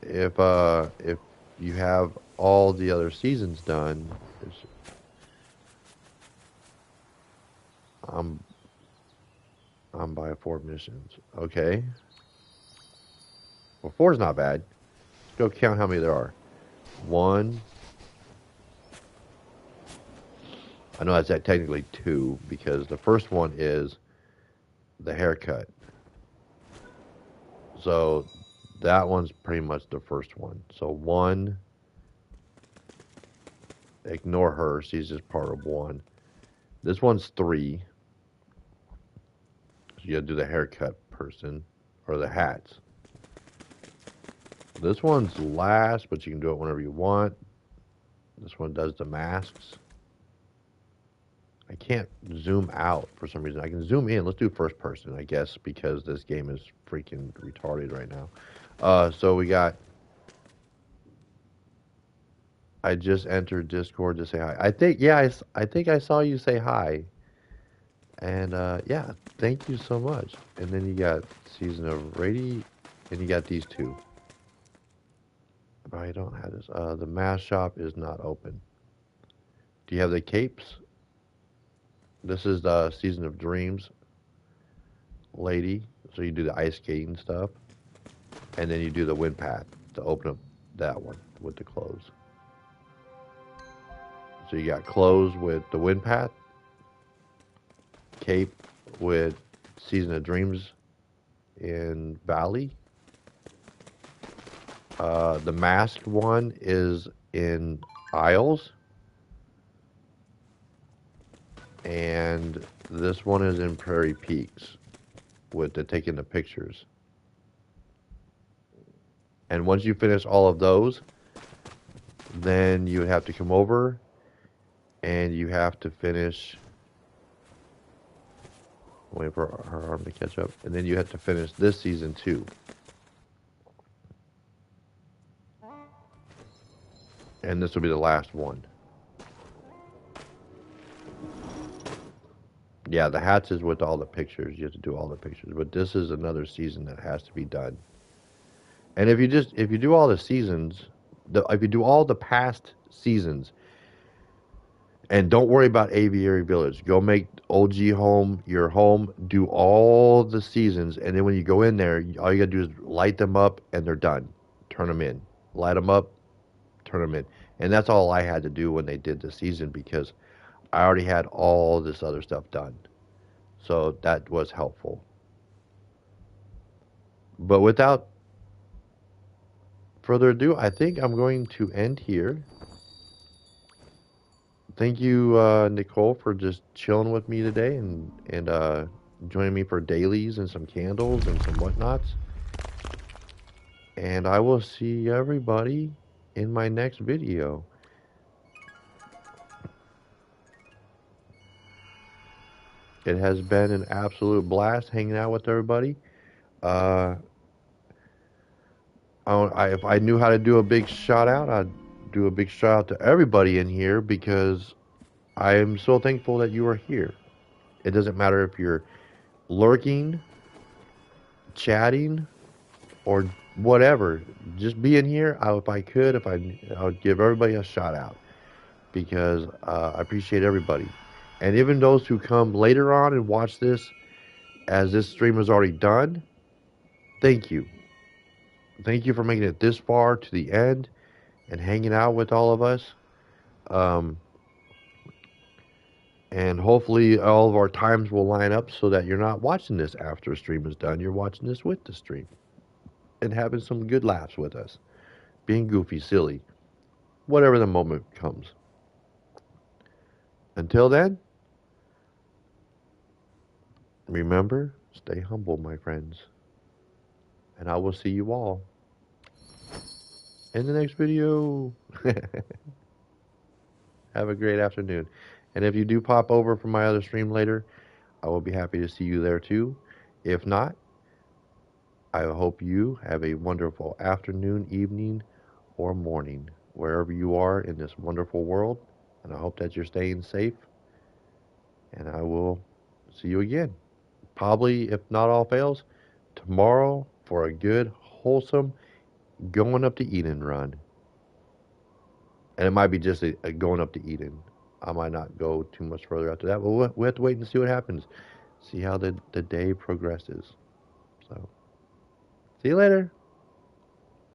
if you have all the other seasons done, I'm I'm by 4 missions. Okay. Well, four's not bad. Let's go count how many there are. One. I know that's technically two because the first one is the haircut. So that one's pretty much the first one. So one. Ignore her. She's just part of one. This one's three. So you gotta do the haircut person or the hats. This one's last, but you can do it whenever you want. This one does the masks. I can't zoom out for some reason. I can zoom in. Let's do first person, I guess, because this game is freaking retarded right now. So we got. I just entered Discord to say hi. I think, yeah, I think I saw you say hi. And yeah, thank you so much. And then you got Season of Rady, and you got these two. But I don't have this. The mask shop is not open. Do you have the capes? This is the Season of Dreams lady. So you do the ice skating stuff. And then you do the wind path to open up that one with the clothes. So you got clothes with the wind path, cape with Season of Dreams in Valley. The masked one is in Isles. And this one is in Prairie Peaks with the taking the pictures. And once you finish all of those, then you have to come over and you have to finish. Wait for her arm to catch up. And then you have to finish this season too. And this will be the last one. Yeah, the hats is with all the pictures. You have to do all the pictures. But this is another season that has to be done. And if you do all the seasons, if you do all the past seasons, and don't worry about Aviary Village. Go make OG home your home. Do all the seasons, and then when you go in there, all you gotta do is light them up, and they're done. Turn them in. Light them up, turn them in, and that's all I had to do when they did the season because I already had all this other stuff done. So that was helpful. But without further ado, I think I'm going to end here. Thank you, Nicole, for just chilling with me today and joining me for dailies and some candles and some whatnots. And I will see everybody in my next video. It has been an absolute blast hanging out with everybody. Uh, if I knew how to do a big shout out, I'd do a big shout out to everybody in here because I am so thankful that you are here. It doesn't matter if you're lurking chatting or whatever, just being here, if I could, I would give everybody a shout out because I appreciate everybody. And even those who come later on and watch this as this stream is already done, thank you. Thank you for making it this far to the end and hanging out with all of us. Um, and hopefully, all of our times will line up so that you're not watching this after the stream is done. You're watching this with the stream and having some good laughs with us, being goofy, silly, whatever the moment comes. Until then, remember, stay humble, my friends. And I will see you all in the next video. Have a great afternoon. And if you do pop over from my other stream later, I will be happy to see you there too. If not, I hope you have a wonderful afternoon, evening, or morning, wherever you are in this wonderful world. And I hope that you're staying safe. And I will see you again. Probably, if not all fails, tomorrow for a good, wholesome, going up to Eden run. And it might be just a going up to Eden. I might not go too much further after that, but we'll have to wait and see what happens. See how the day progresses. So, see you later.